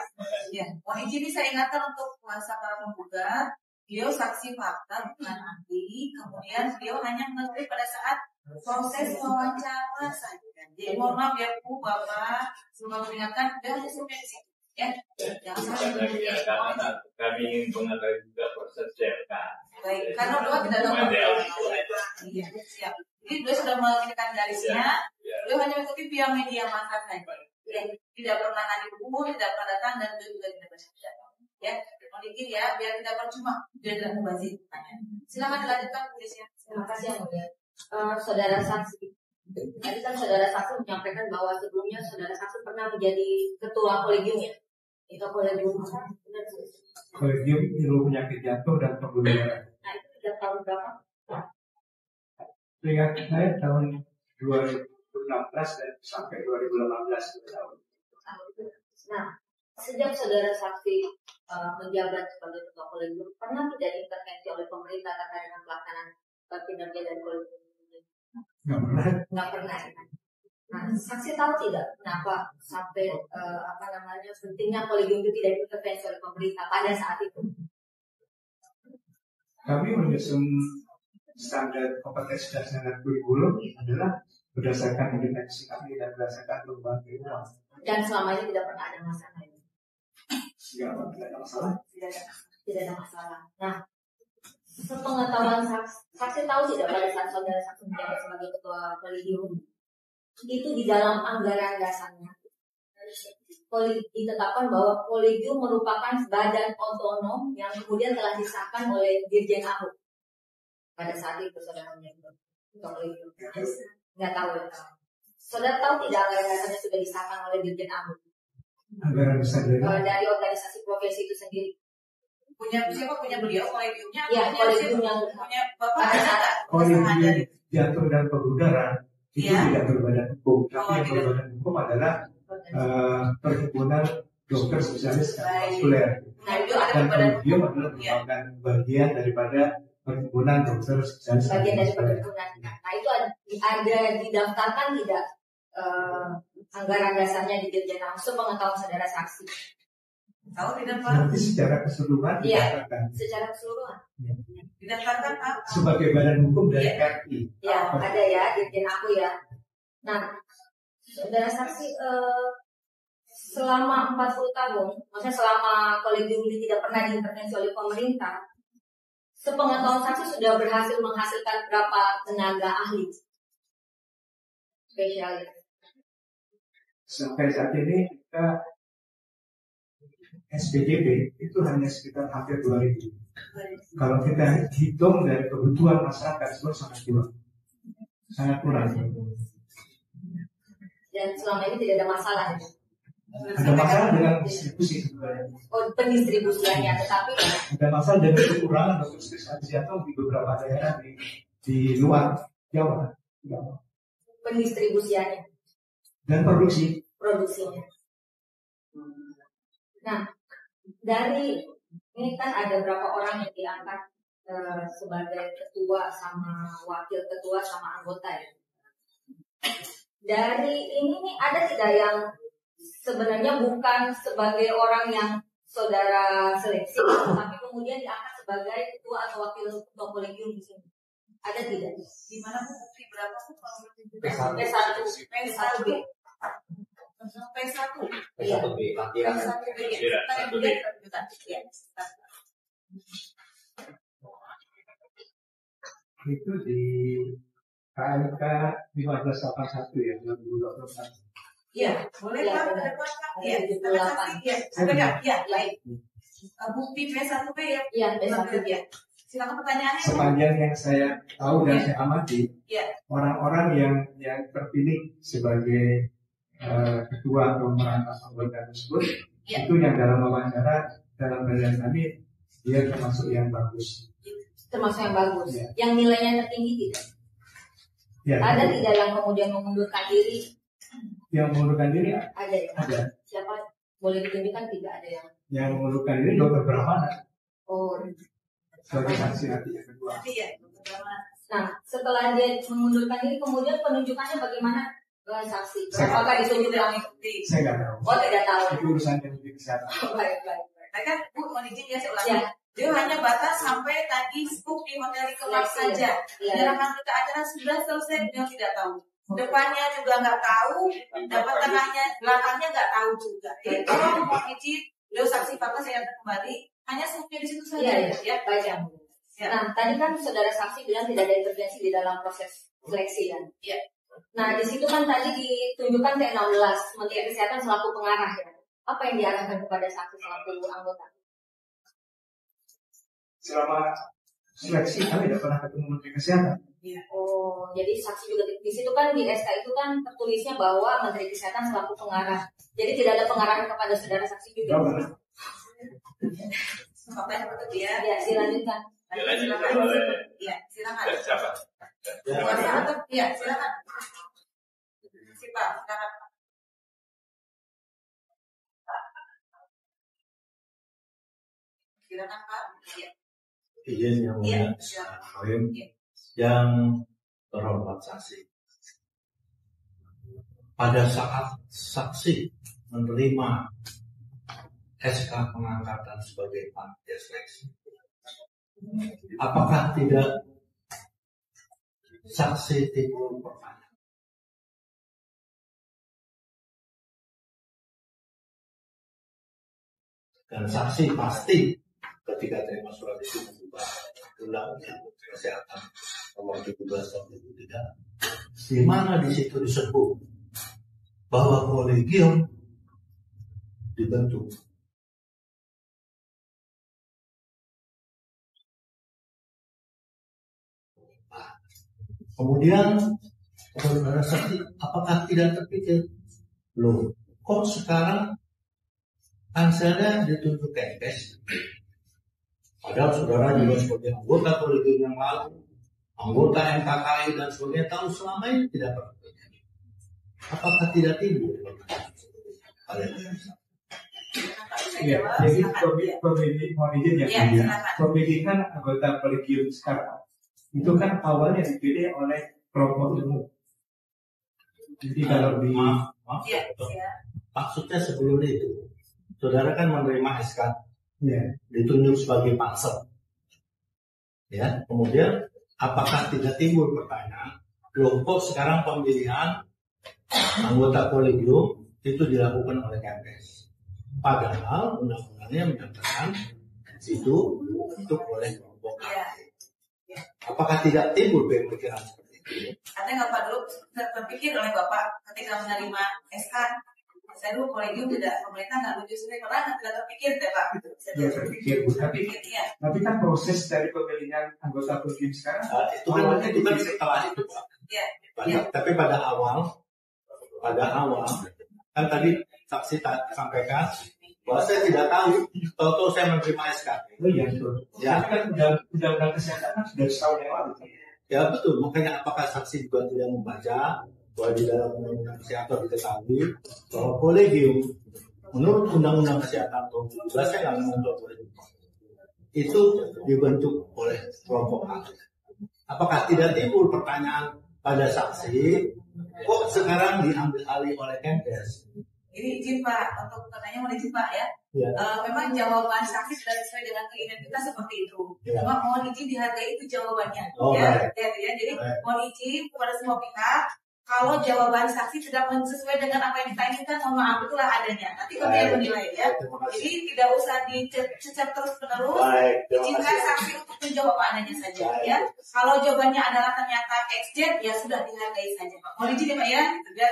A: Ya, mohon izin saya ingatkan untuk kuasa para penggugat. Beliau saksi fakta bukan ahli, kemudian beliau hanya mengetahui pada saat proses wawancara saja. Jadi mohon maaf ya Bu, Bapak, sebelum mengingatkan dan sampai di situ. Ya, jangan sampai
F: kami ingin mengetahui juga prosesnya kan.
A: Baik, karena beliau tidak ada iya, siap. Jadi beliau sudah mengirimkan garisnya, beliau hanya mengikuti via media massa saja. Ya, tidak pernah hadir buku, tidak pernah datang dan beliau juga tidak bersaksi. Ya, sedikit ya, biar tidak percuma, biar tidak mubazir. Silakan dilanjutkan, Bu Desya.
G: Terima kasih yang mulia. Saudara saksi, tadi kan saudara saksi menyampaikan bahwa sebelumnya saudara saksi pernah menjadi ketua kolegium ya. Itu kolegium apa?
B: Kolegium ilmu penyakit jantung dan pembuluh darah.
G: Nah itu sejak tahun berapa?
B: Ingat saya tahun 2016 dan sampai 2018 tahun.
G: Nah, sejak saudara saksi menjabat sebagai ketua kolegium, pernah tidak diintervensi oleh pemerintah terkait dengan pelaksanaan kinerja dan kolegium?
B: Nggak pernah.
G: Nggak pernah. Nah, saksi tahu tidak kenapa sampai pentingnya kolegium itu tidak diintervensi oleh pemerintah pada saat itu?
B: Kami menyusun standar kompetensi dan standar kurikulum adalah berdasarkan independensi kami dan berdasarkan perubahan keilmuan.
G: Dan selama ini tidak pernah ada masalah.
B: Tidak ada masalah.
G: Tidak ada masalah. Nah, sepengetahuan saksi tahu tidak pada saat saudara saksi menjabat sebagai ketua kolegium itu di dalam anggaran dasarnya ditetapkan bahwa kolegium merupakan badan otonom yang kemudian telah disahkan oleh Dirjen Ahok pada saat itu saudara menjabat ketua kolegium. Nggak tahu ya. Saudara tahu tidak anggaran dasarnya sudah disahkan oleh Dirjen Ahok?
B: Anggaran besar
G: dari organisasi profesi itu sendiri.
A: Punya siapa? Punya beliau kolegiumnya?
G: Ya, kolegium yang
A: punya bapak.
B: Kolegium jatuh dan pergudaran itu tidak berbadan hukum, tapi yang berbadan hukum adalah perhimpunan dokter spesialis kardiovaskuler. Dan kolegium adalah merupakan bagian daripada perhimpunan dokter spesialis
G: bagian dari
B: kardiovaskuler.
G: perhimpunan. Nah itu ada didaftarkan tidak anggaran dasarnya di Dirjen Ahok sepengetahuan saudara saksi?
A: Tahu tidak Pak?
B: Nanti secara keseluruhan didaftarkan.
G: Secara keseluruhan.
A: Didaftarkan Pak?
B: Sebagai badan hukum dari RI.
G: Ya, ada ya Dirjen Ahok ya. Nah, saudara saksi selama 40 tahun, maksudnya selama kolegium ini tidak pernah diintervensi oleh pemerintah, sepengetahuan saksi sudah berhasil menghasilkan berapa tenaga ahli spesialis?
B: Sampai saat ini kita SPDP itu hanya sekitar hampir 2.000. Kalau kita hitung dari kebutuhan masyarakat itu sangat kurang.
G: Dan selama ini tidak ada masalah.
B: Ada masalah dengan distribusi sebenarnya.
G: Oh, pendistribusiannya, tetapi
B: ada masalah dengan kekurangan dokter spesialis jantung di beberapa daerah di luar Jawa.
G: Pendistribusiannya
B: Dan produksinya.
G: Nah, dari ini kan ada berapa orang yang diangkat sebagai ketua sama wakil ketua sama anggota ya. Dari ini nih ada tidak yang sebenarnya bukan sebagai orang yang saudara seleksi, tapi kemudian diangkat sebagai ketua atau wakil ketua kolegium di sini? Ada tidak?
A: Di mana bukti berapa sih kalau
G: P1.
A: P1B. Iya.
F: P1B latihan.
B: Itu di KMK 1581 ya 2021.
A: Iya, boleh Pak, ke depan Pak. Iya, ya, baik. Bukti P1B ya.
G: Iya, P1B.
A: Silakan pertanyaannya.
B: Sepanjang yang saya tahu dan saya amati, orang-orang yang terpilih sebagai ketua atau merangkap anggota tersebut, itu yang dalam wawancara dalam badan kami dia termasuk yang bagus.
G: Termasuk yang bagus.
B: Ya.
G: Yang nilainya tertinggi tidak?
B: Ya,
G: ada tidak yang kemudian mengundurkan diri?
B: Yang mengundurkan diri
G: ada ya?
B: Ada.
G: Siapa? Boleh ditunjukkan tidak ada yang
B: mengundurkan diri dokter Brahmana.
G: Oh.
B: Sebagai saksi nanti yang kedua.
A: Iya.
G: Nah, setelah dia mengundurkan diri, kemudian penunjukannya bagaimana dengan saksi? Apakah ditunjuk dalam bukti?
B: Saya nggak tahu.
G: Oh, tidak tahu.
B: Itu urusan yang lebih kesehatan.
G: Baik.
A: Nah kan Bu, mohon izin ya saya ulangi. Dia hanya batas sampai tadi book di hotel Kemak saja. Dalam rangka acara sudah selesai, beliau tidak tahu. Depannya juga nggak tahu, dapat tengahnya, belakangnya nggak tahu juga. Jadi tolong mohon izin, beliau saksi fakta saya kembali. Hanya skupnya di situ saja.
G: Ya, baik ya. Nah, tadi kan saudara saksi bilang tidak ada intervensi di dalam proses seleksi kan?
A: Iya.
G: Nah, di situ kan tadi ditunjukkan T16 Menteri Kesehatan selaku pengarah ya. Apa yang diarahkan kepada saksi selaku anggota?
B: Selama seleksi kami tidak pernah ketemu Menteri Kesehatan.
G: Ya. Oh, jadi saksi juga di situ kan di SK itu kan tertulisnya bahwa Menteri Kesehatan selaku pengarah. Jadi tidak ada pengarahan kepada saudara saksi juga.
A: Apa yang betul ya?
G: Ya, silakan.
A: Ya, silakan.
F: Siapa?
A: Ya, silakan. Silakan. Silakan Pak. Ya.
H: Izin yang mulia Hakim, yang terhormat saksi. pada saat saksi menerima SK pengangkatan sebagai panitia seleksi, apakah tidak saksi timbul pertanyaan? Dan saksi pasti ketika terima surat itu mengubah Undang-Undang Kesehatan nomor 17 tahun 2003, di mana di situ disebut bahwa kolegium dibentuk kemudian saudara saksi, apakah tidak terpikir, loh kok sekarang panselnya ditunjuk Kemenkes, padahal saudara juga sebagai anggota kolegium yang lalu, anggota MKKI dan sebagainya tahu selama ini tidak pernah terjadi. Apakah tidak timbul?
B: Ya, jadi pemilih mohon izin ya, pemilihan anggota kolegium sekarang itu kan awalnya dipilih oleh kelompok ilmu. Jadi kalau di
H: maksudnya sebelum itu, saudara kan menerima SK, ditunjuk sebagai pansel, ya. Kemudian apakah tidak timbul pertanyaan, loh kok sekarang pemilihan anggota kolegium itu dilakukan oleh Kemenkes? Padahal undang-undangnya menyatakan itu untuk oleh kelompok. Apakah tidak timbul pemikiran seperti itu?
A: Ada nggak Pak dulu terpikir oleh Bapak ketika menerima SK? Saya dulu kolegium tidak, pemerintah nggak lucu sendiri, karena tidak terpikir deh Pak.
B: Ya, terpikir, tapi kan proses dari pemilihan anggota kolegium sekarang
H: itu kan setelah itu Pak. Tapi pada awal kan tadi saksi sampaikan bahwa saya tidak tahu, tahu saya menerima SK.
B: Oh iya betul. Ya kan undang-undang kesehatan kan sudah setahun yang lalu.
H: Ya betul, makanya apakah saksi juga tidak membaca bahwa di dalam undang-undang kesehatan diketahui bahwa kolegium menurut undang-undang kesehatan tahun 17 saya nggak menonton itu dibentuk oleh kelompok ahli. Apakah tidak timbul pertanyaan pada saksi, kok sekarang diambil alih oleh Kemenkes?
A: Ini izin Pak, untuk pertanyaan mohon izin Pak ya. Memang jawaban saksi sudah sesuai dengan keinginan kita seperti itu. Cuma mohon izin dihargai itu jawabannya. Jadi mohon izin kepada semua pihak, kalau jawaban saksi tidak sesuai dengan apa yang kita inginkan, mohon maaf, itulah adanya. Nanti kami yang menilai ya. Jadi tidak usah dicecar terus menerus. Izinkan saksi untuk menjawab apa adanya saja ya. Kalau jawabannya adalah ternyata XZ, ya sudah dihargai saja Pak. Mohon izin ya Pak ya. Biar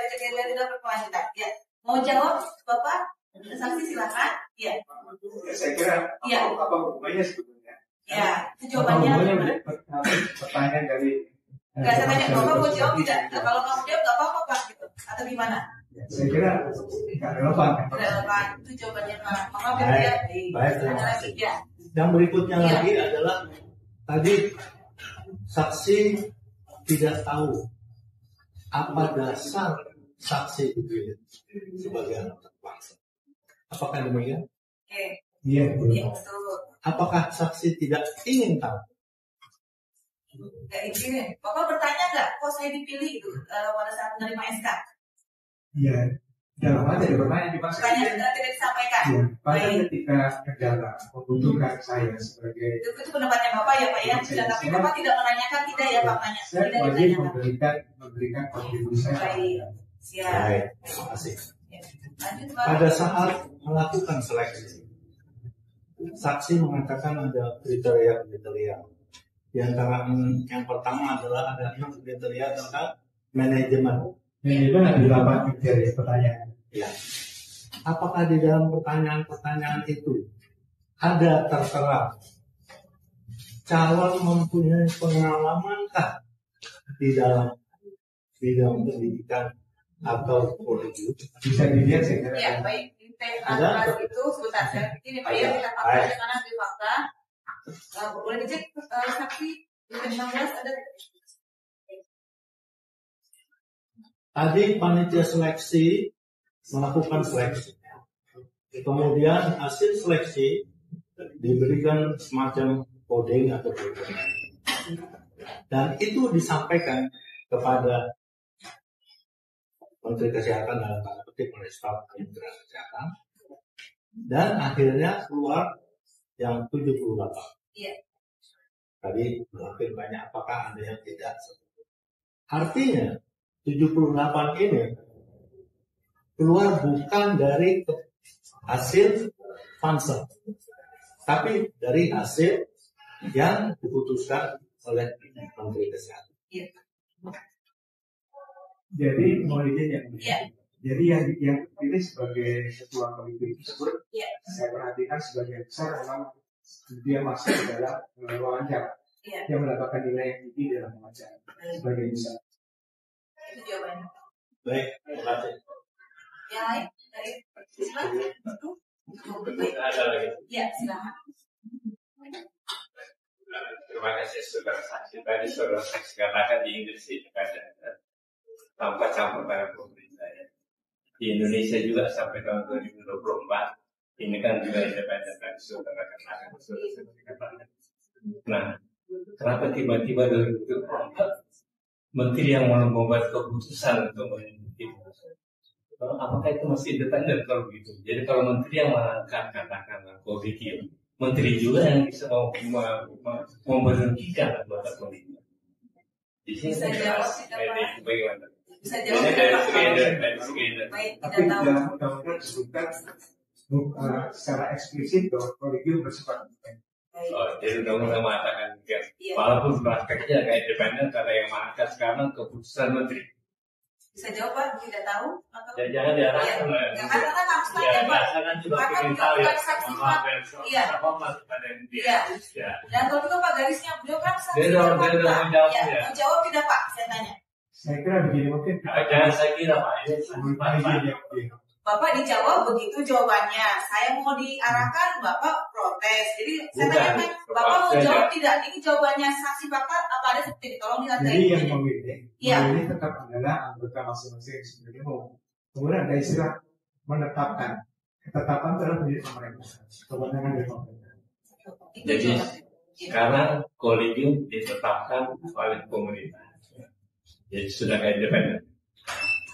A: tidak berkelanjutan. Ya. Mau jawab Bapak? Saksi silakan. Ya.
B: Saya kira apa hubungannya sebetulnya?
A: Ya, jawabannya
B: pertanyaan dari
A: nggak saya tanya Bapak mau jawab tidak? Kalau nggak mau jawab nggak apa-apa Pak gitu. Atau gimana?
B: Saya kira nggak relevan.
A: Relevan itu jawabannya Pak. Maka
H: Baik, terima kasih. Yang berikutnya lagi adalah tadi saksi tidak tahu apa dasar saksi dipilih sebagai anggota pansel. Apakah demikian?
B: Iya, betul.
H: Apakah saksi tidak ingin tahu?
A: Nggak izinin. Bapak bertanya nggak, kok saya dipilih gitu pada saat menerima SK?
B: Iya. Dalam hal tidak bertanya di pasal.
A: Pertanyaan tidak disampaikan.
B: Iya. Pada ketika negara membutuhkan saya sebagai
A: itu pendapatnya Bapak ya Pak ya. Tapi Bapak tidak menanyakan, tidak ya Pak tanya.
B: Saya wajib memberikan kontribusi saya.
A: Siap.
H: Baik, terima kasih. Pada saat melakukan seleksi, saksi mengatakan ada kriteria-kriteria. Di antara yang pertama adalah ada 6 kriteria tentang manajemen.
B: Manajemen ada 8 kriteria pertanyaan.
H: Ya. Apakah di dalam pertanyaan-pertanyaan itu ada tertera calon mempunyai pengalaman di dalam bidang pendidikan atau politik?
B: Bisa dilihat saya kira.
A: Ya baik. Ada itu sebentar saya ini Pak ya kita pakai karena di fakta. Boleh dicek saksi 16 ada.
H: Tadi panitia seleksi melakukan seleksi. Kemudian hasil seleksi diberikan semacam coding atau dokumen. Dan itu disampaikan kepada Menteri Kesehatan dalam tanda petik oleh staf Kementerian Kesehatan, dan akhirnya keluar yang 78.
A: Iya.
H: Tadi makin banyak, apakah ada yang tidak? Artinya 78 ini keluar bukan dari hasil pansel, tapi dari hasil yang diputuskan oleh Menteri Kesehatan.
A: Iya.
B: Jadi mau izin yang
A: Iya.
B: Jadi yang terpilih sebagai ketua komite tersebut,
A: Iya.
B: saya perhatikan sebagian besar memang dia masuk ke dalam wawancara,
A: Iya.
B: yang mendapatkan nilai yang tinggi dalam wawancara. Sebagian besar.
A: Itu jawabannya.
H: Baik, terima kasih.
A: Yang lain dari
F: Ada lagi.
A: Iya, silakan.
F: Terima kasih saudara saksi. Tadi saudara saksi katakan di Inggris itu ada tanpa campur tangan pemerintah ya. Di Indonesia juga sampai tahun 2024 ini kan juga independen tadi saudara katakan. Nah, kenapa tiba-tiba 2024 menteri yang membuat keputusan untuk mengikuti? Apakah itu masih independen kalau begitu? Jadi kalau menteri yang mengangkat katakanlah kolegium, menteri juga yang bisa memberhentikan anggota kolegium. Di sini
A: Bisa jawab tidak, Pak?
F: bagaimana?
A: Bisa jawab
F: Ini
A: tidak,
F: dari
A: Pak?
F: Sweden.
A: Baik,
B: Tapi
A: tidak tahu.
B: dalam undang-undang disebutkan secara eksplisit bahwa kolegium bersifat independen.
A: Baik.
F: Oh, jadi undang-undang mengatakan kan,
A: Iya.
F: walaupun prakteknya nggak independen karena yang mengangkat sekarang keputusan menteri.
A: Bisa jawab, Pak? Tidak tahu? Atau?
F: Ya, jangan diarahkan
A: Iya.
F: lah.
A: Jangan harus
F: Ya,
A: tanya, Pak.
F: bahasa kan juga
A: Karena
F: ingin
A: beliau
F: tahu ya.
A: bukan saksi,
F: Mohon
A: Pak.
F: maaf ya,
A: Iya.
F: apa masuk pada yang dia.
A: Iya.
F: Ya.
A: Dan kalau itu Pak garisnya, beliau kan saksi.
F: Dia udah
A: Pak.
F: menjawab
A: Ya,
F: ya.
A: mau jawab tidak, Pak? Saya tanya.
B: Saya kira begini mungkin.
F: Jangan saya kira Pak, ini
B: Pak izin yang begini.
A: Bapak dijawab begitu jawabannya. Saya mau diarahkan, Bapak protes. Jadi saya
F: Bukan.
A: tanyakan, Bapak mau
F: Saya
A: jawab
F: jawab.
A: tidak? Ini jawabannya saksi Bapak apa ada seperti ini? Tolong
B: Jadi
A: dihargai.
B: yang
A: Iya.
B: memilih tetap adalah anggota masing-masing sebagai umum. Kemudian ada istilah menetapkan. Ketetapan adalah milik pemerintah. Kewenangan dari pemerintah.
A: Itu
F: Jadi
A: jawabannya.
F: sekarang kolegium ditetapkan oleh pemerintah. Jadi sudah kayak independen.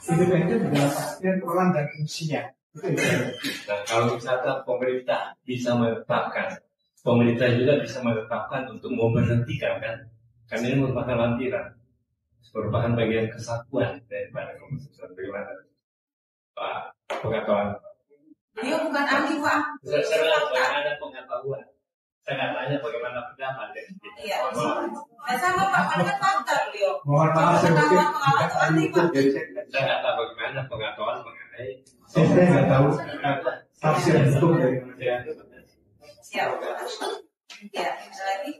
B: Independen dalam artian peran dan fungsinya. Itu independen.
F: Nah, kalau misalkan pemerintah bisa menetapkan, pemerintah juga bisa menetapkan untuk memberhentikan kan? Karena ini merupakan lampiran, merupakan bagian kesatuan daripada keputusan. Bagaimana Pak pengetahuan?
A: Beliau bukan ahli, Pak.
F: Saya bilang bagaimana pengetahuan. Saya nggak tanya bagaimana pendapat.
A: Iya. Dan sama Pak, kan fakta beliau.
B: Mohon maaf saya mungkin
A: Pengetahuan pengalaman itu ahli, Pak.
B: jadi saya
F: Saya nggak tahu bagaimana pengetahuan mengenai.
B: saya nggak tahu tafsir hukum dari
F: Ya.
A: Siap. Ya, ada lagi.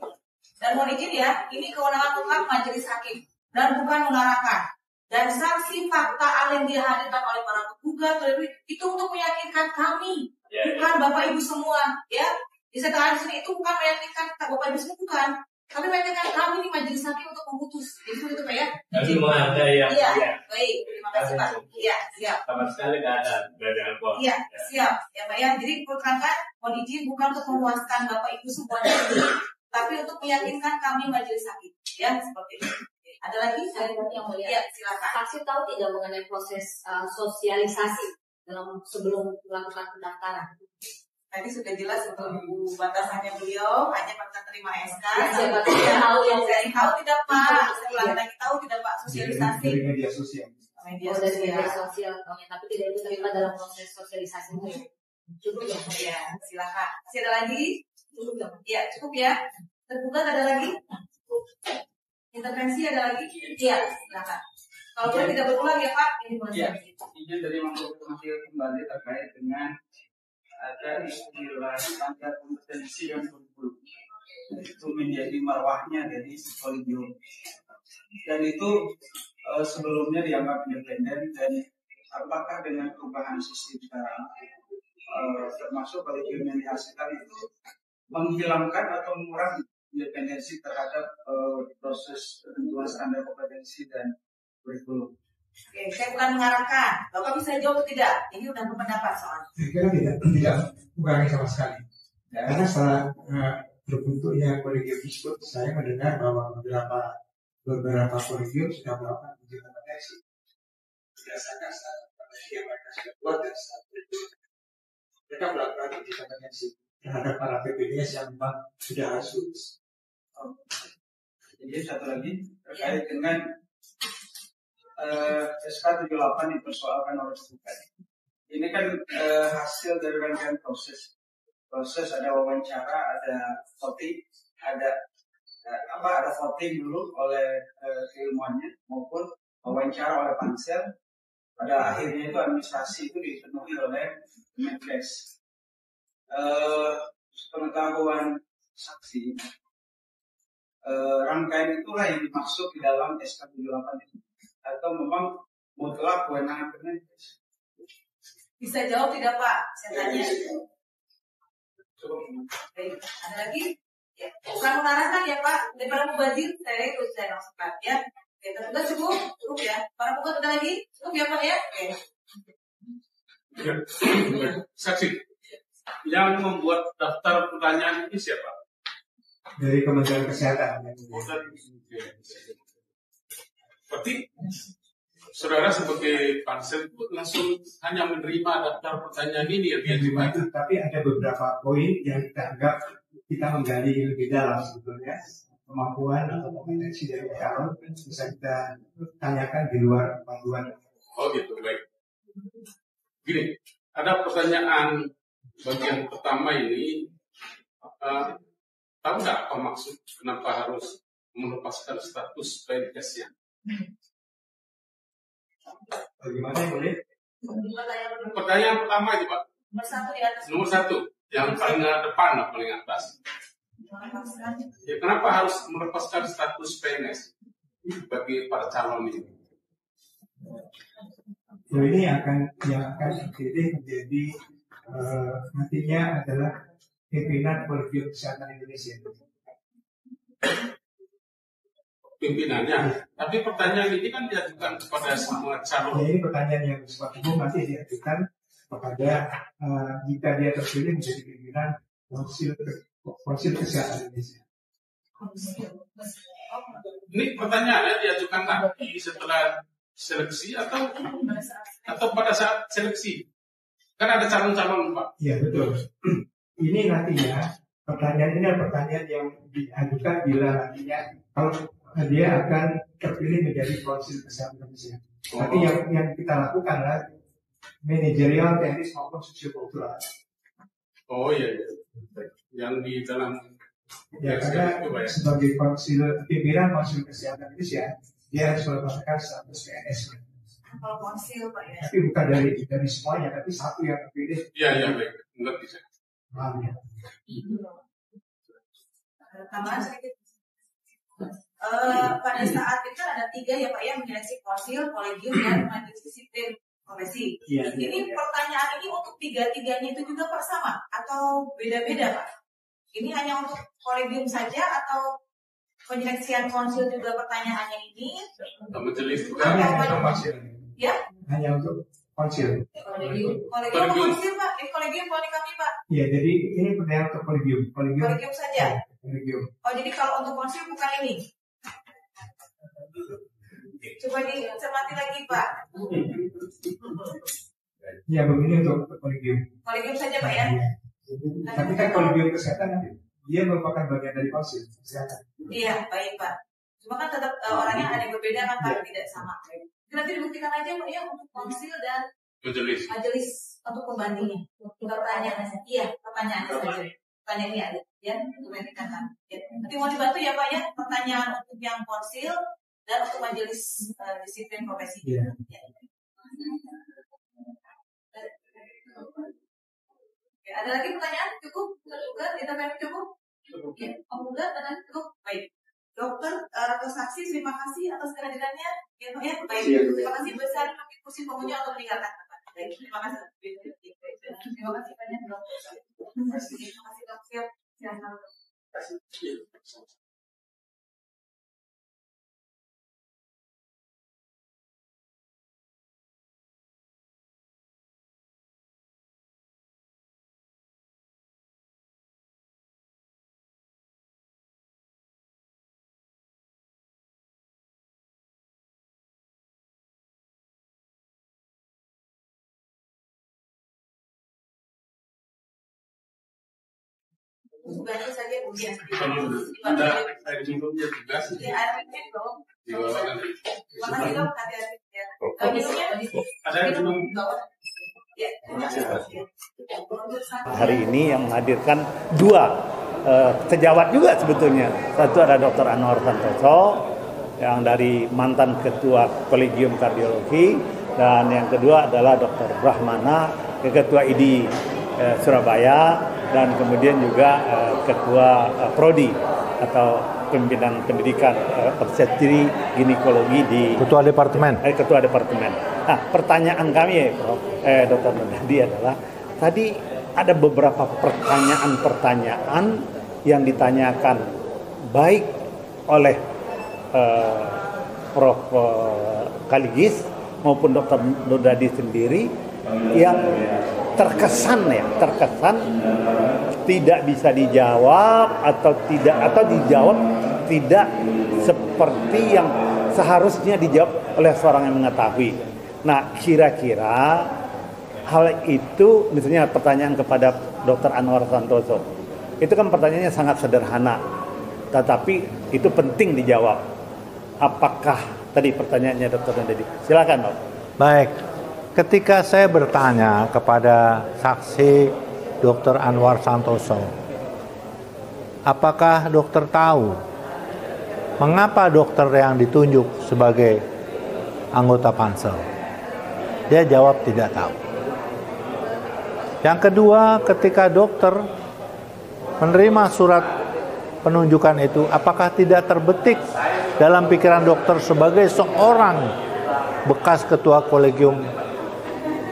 A: Dan mohon izin ya, ini kewenangan mutlak majelis hakim dan bukan mengarahkan. Dan saksi fakta ahli yang dihadirkan oleh para penggugat itu untuk meyakinkan kami,
F: Ya,
A: bukan Bapak Ibu semua, ya. Di setelah sini itu bukan meyakinkan Bapak Ibu semua, bukan. Tapi meyakinkan kami di majelis hakim untuk memutus. Jadi itu Pak ya.
F: Tapi mau ada yang
A: Iya,
F: ya,
A: baik. Terima kasih Pak. Iya, siap.
F: sama sekali nggak ada dari alkohol.
A: Iya, siap. Ya Pak ya. Jadi perkenalkan, mohon izin bukan untuk memuaskan Bapak Ibu semuanya, tapi untuk meyakinkan kami majelis hakim. Ya, seperti itu. Ada lagi?
G: Saya yang mulia.
A: Ya, silakan.
G: Saksi tahu tidak mengenai proses sosialisasi dalam sebelum melakukan pendaftaran?
A: Tadi sudah jelas untuk batasannya beliau, hanya pada terima SK.
G: Siapa tahu yang
A: Saya tahu tidak Pak? Saya ulangi lagi, tahu tidak Pak sosialisasi?
B: dari media sosial.
A: Media
G: Oh, dari media
A: sosial.
G: sosial, tapi tidak itu terlibat dalam proses sosialisasi itu. Cukup ya?
A: Ya, silakan. Masih ada lagi?
G: Cukup ya?
A: Ya, cukup ya. Tergugat ada lagi? Intervensi ada lagi? Iya, silakan. Kalau boleh tidak berulang ya Pak, ini boleh.
C: Iya, izin dari mengonfirmasi kembali terkait dengan ada istilah standar kompetensi dan kurikulum. Itu menjadi marwahnya dari kolegium. Dan itu sebelumnya dianggap independen, dan apakah dengan perubahan sistem sekarang termasuk kolegium yang dihasilkan itu menghilangkan atau mengurangi independensi terhadap proses tentuan standar kompetensi dan kurikulum.
A: Oke, saya bukan mengarahkan. Bapak bisa jawab atau tidak? Ini udah berpendapat soalnya.
B: Saya kira tidak mengurangi sama sekali. Ya, karena setelah terbentuknya kolegium tersebut, saya mendengar bahwa beberapa kolegium sudah melakukan uji kompetensi. berdasarkan strategi yang mereka sudah buat dan strategi mereka melakukan intervensi terhadap para PPDS yang memang sudah harus lulus.
C: Jadi satu lagi terkait dengan SK 78 dipersoalkan oleh Bukan. Ini kan hasil dari rangkaian proses. Proses ada wawancara, ada voting, ada voting dulu oleh ilmuannya maupun wawancara oleh pansel. Pada akhirnya itu administrasi itu dipenuhi oleh Menkes. Pengetahuan saksi, rangkaian itulah yang dimaksud di dalam SK 78 itu, atau memang mutlak kewenangan Menkes?
A: Bisa jawab tidak Pak? Saya tanya. Baik, ada lagi? Ya, bukan mengarahkan ya Pak. Daripada mubazir, saya ikut saya langsung ya. Oke, terus cukup ya. Para pukul ada lagi? Cukup ya Pak ya? Oke.
I: Ya. Saksi, yang membuat daftar pertanyaan ini siapa?
B: Dari Kementerian Kesehatan.
I: Berarti saudara sebagai pansel itu langsung hanya menerima daftar pertanyaan ini yang diajukan.
B: Tapi ada beberapa poin yang kita anggap kita menggali lebih dalam sebetulnya, kemampuan atau kompetensi dari calon bisa kita tanyakan di luar panduan.
I: Oh gitu, baik. Gini, ada pertanyaan bagian pertama ini, tahu nggak apa maksud kenapa harus melepaskan status PNS-nya?
B: Bagaimana yang boleh?
I: Pertanyaan pertama itu Pak. Nomor satu, yang paling depan, paling atas. Ya, kenapa harus melepaskan status PNS bagi para calon ini?
B: Ini yang akan terpilih menjadi nantinya adalah pimpinan Kolegium Kesehatan Indonesia.
I: Pimpinannya, tapi pertanyaan ini kan diajukan kepada semua calon.
B: Ya, ini pertanyaan yang bersifat umum nanti diajukan kepada jika dia terpilih menjadi pimpinan Konsil Kesehatan Indonesia.
I: Ini pertanyaannya diajukan nanti setelah seleksi atau pada saat seleksi? Kan ada calon-calon Pak.
B: Iya betul. Ini nantinya pertanyaan ini adalah pertanyaan yang diajukan bila nantinya kalau dia akan terpilih menjadi Konsil Kesehatan Indonesia. Tapi yang kita lakukan adalah manajerial, teknis maupun sosiokultural.
I: Oh iya. Yang di dalam
B: ya karena sebagai pimpinan Konsil Kesehatan Indonesia dia harus melepaskan status PNS.
A: Kalau konsil Pak ya.
B: Tapi bukan dari semuanya, tapi satu yang terpilih.
I: Iya baik. Mengerti saya.
B: Paham ya.
A: Tambahan sedikit. Pada saat itu ada 3 ya Pak ya, menyeleksi konsil, kolegium dan majelis disiplin profesi.
B: Ya,
A: ini pertanyaan ini untuk 3-3-nya itu juga Pak sama atau beda-beda Pak? Ini hanya untuk kolegium saja atau penyeleksian konsil juga pertanyaannya ini?
I: Majelis
B: hanya untuk konsil.
A: Ya?
B: Hanya untuk konsil.
A: Kolegium konsil Pak? Kolegium kami Pak?
B: Iya, jadi ini pertanyaan untuk kolegium.
A: Kolegium saja?
B: Kolegium.
A: Oh, jadi kalau untuk konsil bukan ini? Coba dicermati lagi Pak.
B: Ya, begini untuk kolegium.
A: Kolegium saja Pak ya?
B: Ya. Tapi kan kolegium kesehatan dia merupakan bagian dari konsil kesehatan.
A: Iya, baik Pak. Cuma kan tetap orangnya ada yang berbeda kan Pak, tidak sama. Nanti dibuktikan aja Pak ya untuk konsil dan majelis untuk pembandingnya. Pertanyaan saja. Iya, pertanyaan saja. Pertanyaan ini ada ya, dibuktikan kan. Ya. Nanti mau dibantu ya Pak ya, pertanyaan untuk yang konsil dan untuk majelis disiplin profesi.
B: Iya.
A: Ya. Oke, ada lagi pertanyaan? Cukup? Intervensi cukup? Oke, enggak, cukup. Baik. Dokter atau saksi, terima kasih atas kehadirannya. Ya, Pak ya. Baik. Terima kasih besar kami kursi pokoknya untuk meninggalkan tempat. Baik, terima kasih. Terima kasih banyak dokter. Terima kasih dokter. Silakan. Bantu saja ujian.
I: Kalau ada air minumnya juga sih.
A: Iya, air minum dong. Makasih dong, hati-hati ya. Minumnya
I: Ada yang minum.
A: Ya, terima kasih.
J: Hari ini yang menghadirkan dua sejawat juga sebetulnya. Satu ada Dr. Anwar Santoso yang dari mantan Ketua Kolegium Kardiologi, dan yang kedua adalah Dr. Brahmana, Ketua ID Surabaya, dan kemudian juga Ketua Prodi atau pimpinan pendidikan obstetri ginekologi di
H: Ketua Departemen.
J: Ketua Departemen. Nah, pertanyaan kami Prof. Dr. Nurdadi adalah tadi ada beberapa pertanyaan-pertanyaan yang ditanyakan baik oleh Prof. Kaligis maupun Dr. Nurdadi sendiri yang terkesan tidak bisa dijawab atau dijawab tidak seperti yang seharusnya dijawab oleh seorang yang mengetahui. Nah, kira-kira hal itu, misalnya pertanyaan kepada Dr. Anwar Santoso, itu kan pertanyaannya sangat sederhana, tetapi itu penting dijawab. Apakah tadi pertanyaannya Dr. Nurdadi? Silakan, Pak.
H: Baik, ketika saya bertanya kepada saksi Dr. Anwar Santoso, apakah dokter tahu mengapa dokter yang ditunjuk sebagai anggota pansel? Dia jawab tidak tahu. Yang kedua, ketika dokter menerima surat penunjukan itu, apakah tidak terbetik dalam pikiran dokter sebagai seorang bekas ketua kolegium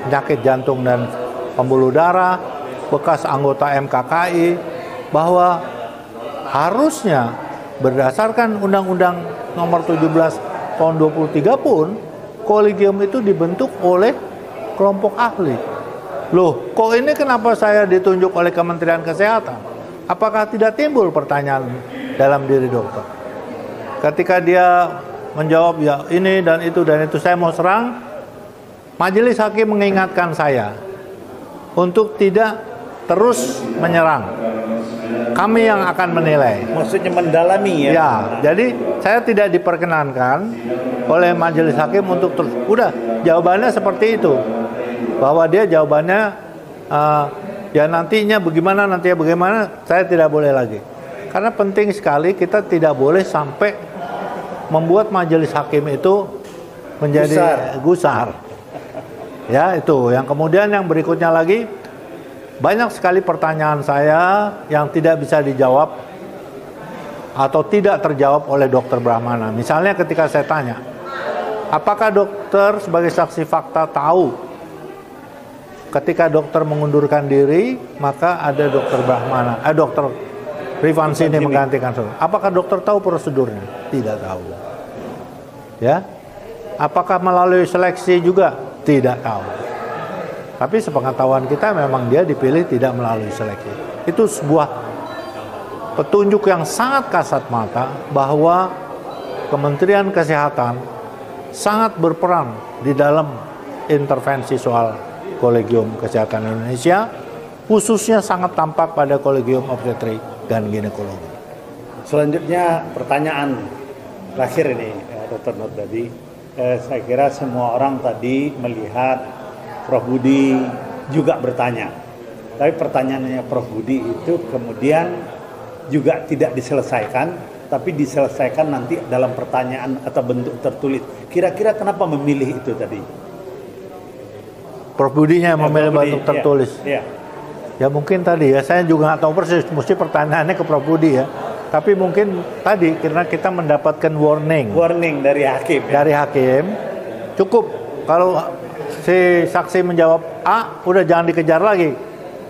H: penyakit jantung dan pembuluh darah, bekas anggota MKKI, bahwa harusnya berdasarkan Undang-Undang Nomor 17 Tahun 23 pun kolegium itu dibentuk oleh kelompok ahli. Loh, kok ini kenapa saya ditunjuk oleh Kementerian Kesehatan? Apakah tidak timbul pertanyaan dalam diri dokter? Ketika dia menjawab ya ini dan itu, saya mau serang, majelis hakim mengingatkan saya untuk tidak terus menyerang. Kami yang akan menilai.
J: Maksudnya mendalami ya?
H: Ya, jadi saya tidak diperkenankan oleh majelis hakim untuk terus. Udah, jawabannya seperti itu. Bahwa dia jawabannya ya nantinya bagaimana, saya tidak boleh lagi. Karena penting sekali kita tidak boleh sampai membuat majelis hakim itu menjadi gusar. Ya, itu. Yang kemudian yang berikutnya lagi, banyak sekali pertanyaan saya yang tidak bisa dijawab atau tidak terjawab oleh Dr. Brahmana. Misalnya ketika saya tanya, apakah dokter sebagai saksi fakta tahu ketika dokter mengundurkan diri, maka ada Dr. Brahmana, Dr. Rifansi ini menggantikan saudara. Apakah dokter tahu prosedurnya? Tidak tahu. Ya. Apakah melalui seleksi juga? Tidak tahu. Tapi sepengetahuan kita memang dia dipilih tidak melalui seleksi. Itu sebuah petunjuk yang sangat kasat mata bahwa Kementerian Kesehatan sangat berperan di dalam intervensi soal Kolegium Kesehatan Indonesia, khususnya sangat tampak pada Kolegium Obstetri dan Ginekologi.
J: Selanjutnya pertanyaan terakhir ini, Dr. Nurdadi. Saya kira semua orang tadi melihat Prof. Budi juga bertanya. Tapi pertanyaannya Prof. Budi itu kemudian juga tidak diselesaikan, tapi diselesaikan nanti dalam pertanyaan atau bentuk tertulis. Kira-kira kenapa memilih itu tadi?
H: Prof. Budinya memilih bentuk tertulis.
J: Iya.
H: Ya mungkin tadi ya, saya juga nggak tahu persis, mesti pertanyaannya ke Prof. Budi ya. Tapi mungkin tadi karena kita mendapatkan warning
J: dari hakim. Ya?
H: Dari hakim, cukup kalau si saksi menjawab A, udah jangan dikejar lagi.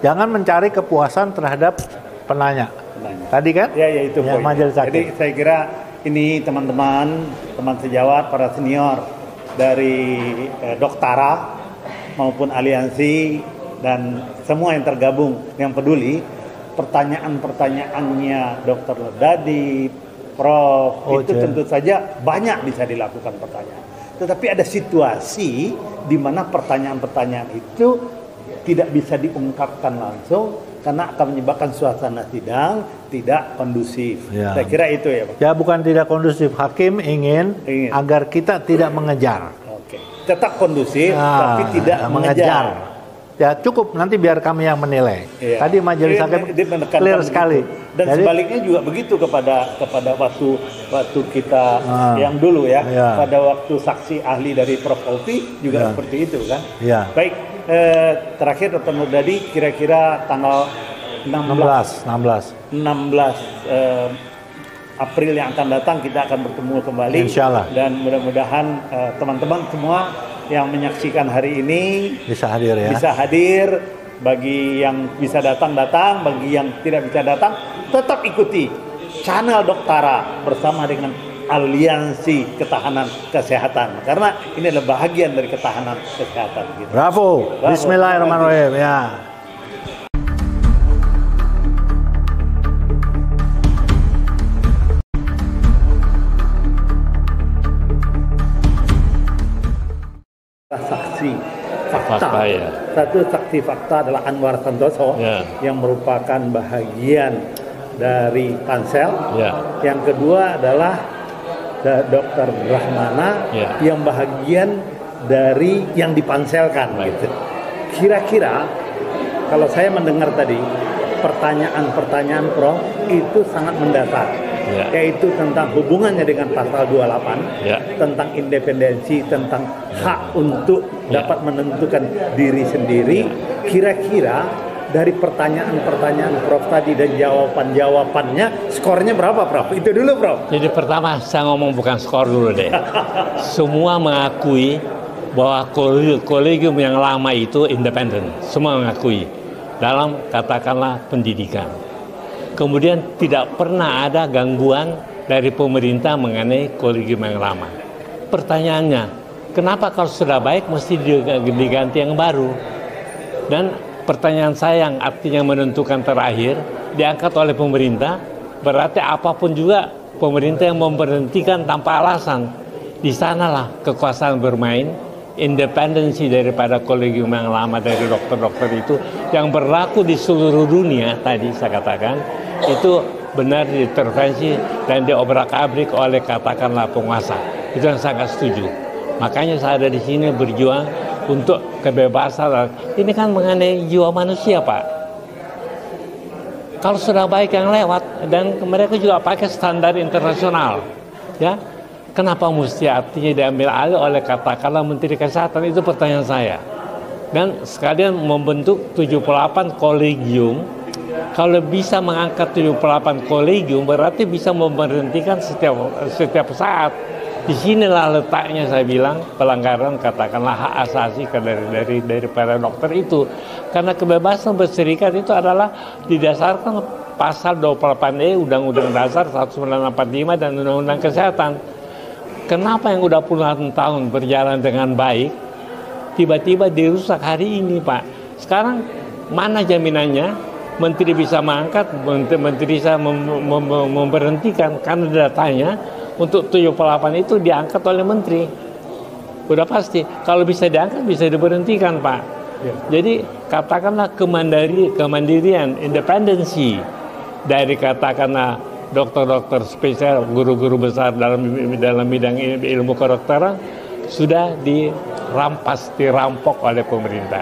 H: Jangan mencari kepuasan terhadap penanya. Tadi kan?
J: Ya itu
H: ya, majelis hakim.
J: Jadi saya kira ini teman sejawat, para senior dari Doktara maupun aliansi dan semua yang tergabung yang peduli, pertanyaan-pertanyaannya Dr. Nurdadi, Prof, itu tentu saja banyak bisa dilakukan pertanyaan. Tetapi ada situasi di mana pertanyaan-pertanyaan itu tidak bisa diungkapkan langsung, karena akan menyebabkan suasana sidang tidak kondusif.
H: Ya.
J: Saya kira itu ya Pak.
H: Ya, bukan tidak kondusif. Hakim ingin agar kita tidak mengejar.
J: Oke. Tetap kondusif tapi tidak mengejar.
H: Ya cukup, nanti biar kami yang menilai.
J: Iya.
H: Tadi majelis hakim clear sekali.
J: Dan
H: Jadi,
J: sebaliknya juga begitu kepada waktu kita yang dulu ya, pada waktu saksi ahli dari Prof. Ovi juga seperti itu kan.
H: Ya.
J: Baik, terakhir Dr. Nurdadi, kira-kira tanggal 16 April yang akan datang kita akan bertemu kembali.
H: Insyaallah.
J: Dan mudah-mudahan teman-teman semua yang menyaksikan hari ini
H: bisa hadir ya.
J: Bisa hadir. Bagi yang bisa datang, bagi yang tidak bisa datang, tetap ikuti channel Doktara bersama dengan Aliansi Ketahanan Kesehatan, karena ini adalah bahagian dari ketahanan kesehatan. Gitu.
H: Bravo. Bismillahirrahmanirrahim. Ya.
J: Saksi fakta. Satu saksi fakta adalah Anwar Santoso yang merupakan bahagian dari pansel. Yang kedua adalah Dr. Rahmana yang bahagian dari yang dipanselkan. Gitu. Kira-kira kalau saya mendengar tadi pertanyaan-pertanyaan Prof itu sangat mendasar. Yaitu tentang hubungannya dengan pasal 28, tentang independensi, tentang hak untuk dapat menentukan diri sendiri. Kira-kira dari pertanyaan-pertanyaan Prof tadi dan jawaban-jawabannya, skornya berapa Prof? Itu dulu Prof.
K: Jadi pertama saya ngomong bukan skor dulu deh. Semua mengakui bahwa kolegium yang lama itu independen. Semua mengakui dalam katakanlah pendidikan. Kemudian tidak pernah ada gangguan dari pemerintah mengenai kolegium yang lama. Pertanyaannya, kenapa kalau sudah baik mesti diganti yang baru? Dan pertanyaan saya yang artinya menentukan terakhir, diangkat oleh pemerintah, berarti apapun juga pemerintah yang memberhentikan tanpa alasan. Di sanalah kekuasaan bermain, independensi daripada kolegium yang lama dari dokter-dokter itu yang berlaku di seluruh dunia tadi saya katakan itu benar diintervensi dan diobrak-abrik oleh katakanlah penguasa. Itu yang sangat setuju. Makanya saya ada di sini berjuang untuk kebebasan. Ini kan mengenai jiwa manusia Pak. Kalau sudah baik yang lewat dan mereka juga pakai standar internasional, ya. Kenapa mesti artinya diambil alih oleh katakanlah Menteri Kesehatan? Itu pertanyaan saya. Dan sekalian membentuk 78 kolegium. Kalau bisa mengangkat 78 kolegium berarti bisa memberhentikan setiap saat. Di sinilah letaknya saya bilang pelanggaran katakanlah hak asasi dari para dokter itu. Karena kebebasan berserikat itu adalah didasarkan pasal 28E Undang-Undang Dasar 1945 dan Undang-Undang Kesehatan. Kenapa yang udah puluhan tahun berjalan dengan baik tiba-tiba dirusak hari ini Pak? Sekarang mana jaminannya Menteri bisa mengangkat, Menteri bisa memberhentikan? Karena datanya untuk 78 itu diangkat oleh Menteri. Udah pasti kalau bisa diangkat bisa diberhentikan Pak. Jadi katakanlah kemandirian, independensi dari katakanlah dokter-dokter spesial, guru-guru besar dalam bidang ilmu kedokteran sudah dirampok oleh pemerintah.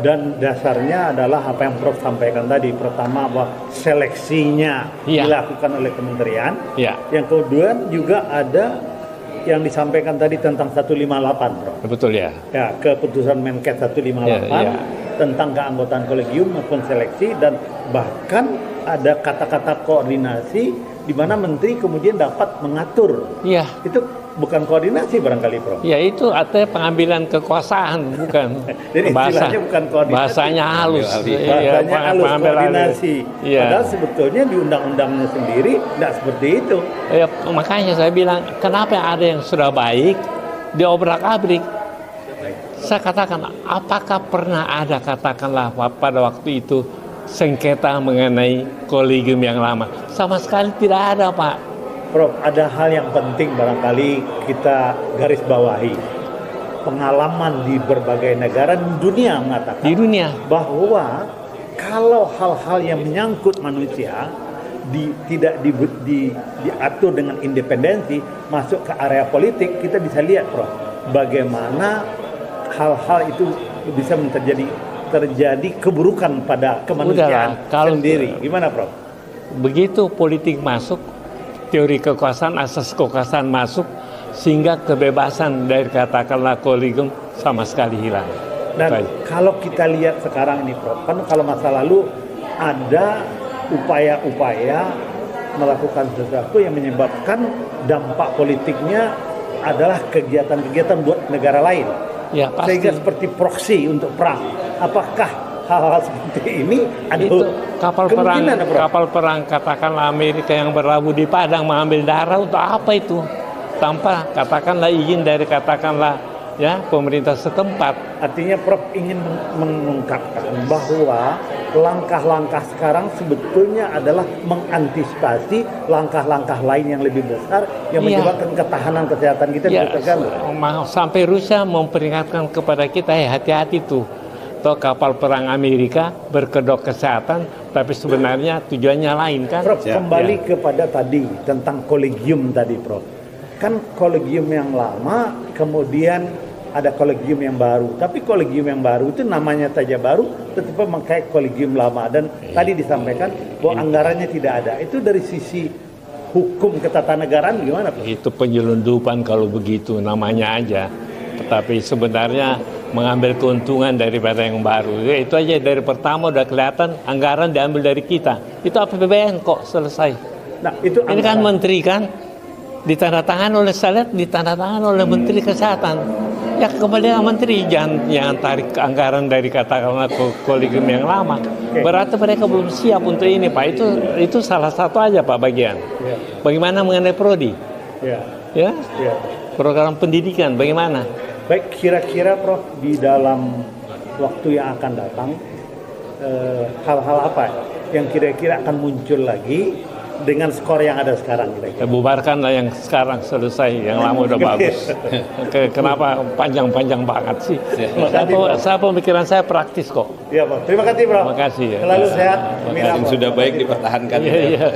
J: Dan dasarnya adalah apa yang Prof sampaikan tadi. Pertama bahwa seleksinya dilakukan oleh kementerian. Yang kedua juga ada yang disampaikan tadi tentang 158 Prof.
K: Betul ya.
J: Ya, keputusan Menkes 158 tentang keanggotaan kolegium maupun seleksi, dan bahkan ada kata-kata koordinasi di mana menteri kemudian dapat mengatur. Itu bukan koordinasi barangkali Prof.
K: Ya itu artinya pengambilan kekuasaan bukan.
J: Jadi istilahnya bukan koordinasi.
K: Bahasanya halus.
J: Bahasanya halus koordinasi. Padahal sebetulnya di undang-undangnya sendiri tidak seperti itu.
K: Makanya saya bilang kenapa ada yang sudah baik diobrak-abrik. Saya katakan apakah pernah ada katakanlah pada waktu itu sengketa mengenai kolegium yang lama? Sama sekali tidak ada Pak.
J: Prof, ada hal yang penting barangkali kita garis bawahi. Pengalaman di berbagai negara di dunia mengatakan bahwa kalau hal-hal yang menyangkut manusia tidak diatur dengan independensi masuk ke area politik, kita bisa lihat, Prof, bagaimana hal-hal itu bisa terjadi keburukan pada kemanusiaan sendiri. Gimana, Prof?
K: Begitu politik masuk, teori kekuasaan, asas kekuasaan masuk, sehingga kebebasan dari katakanlah kolegium sama sekali hilang.
J: Dan kalau kita lihat sekarang ini, Prof, kan kalau masa lalu ada upaya-upaya melakukan sesuatu yang menyebabkan dampak politiknya adalah kegiatan-kegiatan buat negara lain.
K: Ya, pasti.
J: Sehingga seperti proksi untuk perang. Apakah hal-hal seperti ini ada
K: itu kapal perang katakanlah Amerika yang berlabuh di Padang mengambil darah untuk apa itu? Tanpa katakanlah izin dari katakanlah ya pemerintah setempat.
J: Artinya Prof ingin mengungkapkan bahwa langkah-langkah sekarang sebetulnya adalah mengantisipasi langkah-langkah lain yang lebih besar yang menyebabkan ketahanan kesehatan kita terganggu.
K: Sampai Rusia memperingatkan kepada kita, hati-hati tuh. Toh kapal perang Amerika berkedok kesehatan, tapi sebenarnya tujuannya lain kan.
J: Prof, kembali kepada tadi tentang kolegium tadi, Prof. Kan kolegium yang lama, kemudian ada kolegium yang baru. Tapi kolegium yang baru itu namanya saja baru, tetap memakai kolegium lama. Dan tadi disampaikan bahwa anggarannya tidak ada. Itu dari sisi hukum ketatanegaraan gimana, Prof?
K: Itu penyelundupan kalau begitu namanya aja. Tetapi sebenarnya mengambil keuntungan daripada yang baru. Itu aja dari pertama udah kelihatan anggaran diambil dari kita. Itu APBN kok selesai.
J: Nah, itu
K: ini kan menteri kan ditandatangan oleh ditandatangan oleh Menteri Kesehatan. Ya kembali ke menteri, jangan tarik anggaran dari katakanlah kolegium yang lama. Berarti mereka belum siap untuk ini, Pak. Itu salah satu aja, Pak, bagian. Bagaimana mengenai prodi? Ya. Program pendidikan bagaimana?
J: Baik, kira-kira Prof di dalam waktu yang akan datang hal-hal apa yang kira-kira akan muncul lagi dengan skor yang ada sekarang kira-kira?
K: Bubarkanlah yang sekarang selesai, yang lama udah bagus. Kenapa panjang-panjang banget sih? Saya pemikiran saya praktis kok.
J: Iya, Pak. Terima kasih, Prof.
K: Terima kasih.
J: Selalu sehat.
F: Yang sudah baik dipertahankan.
K: Iya.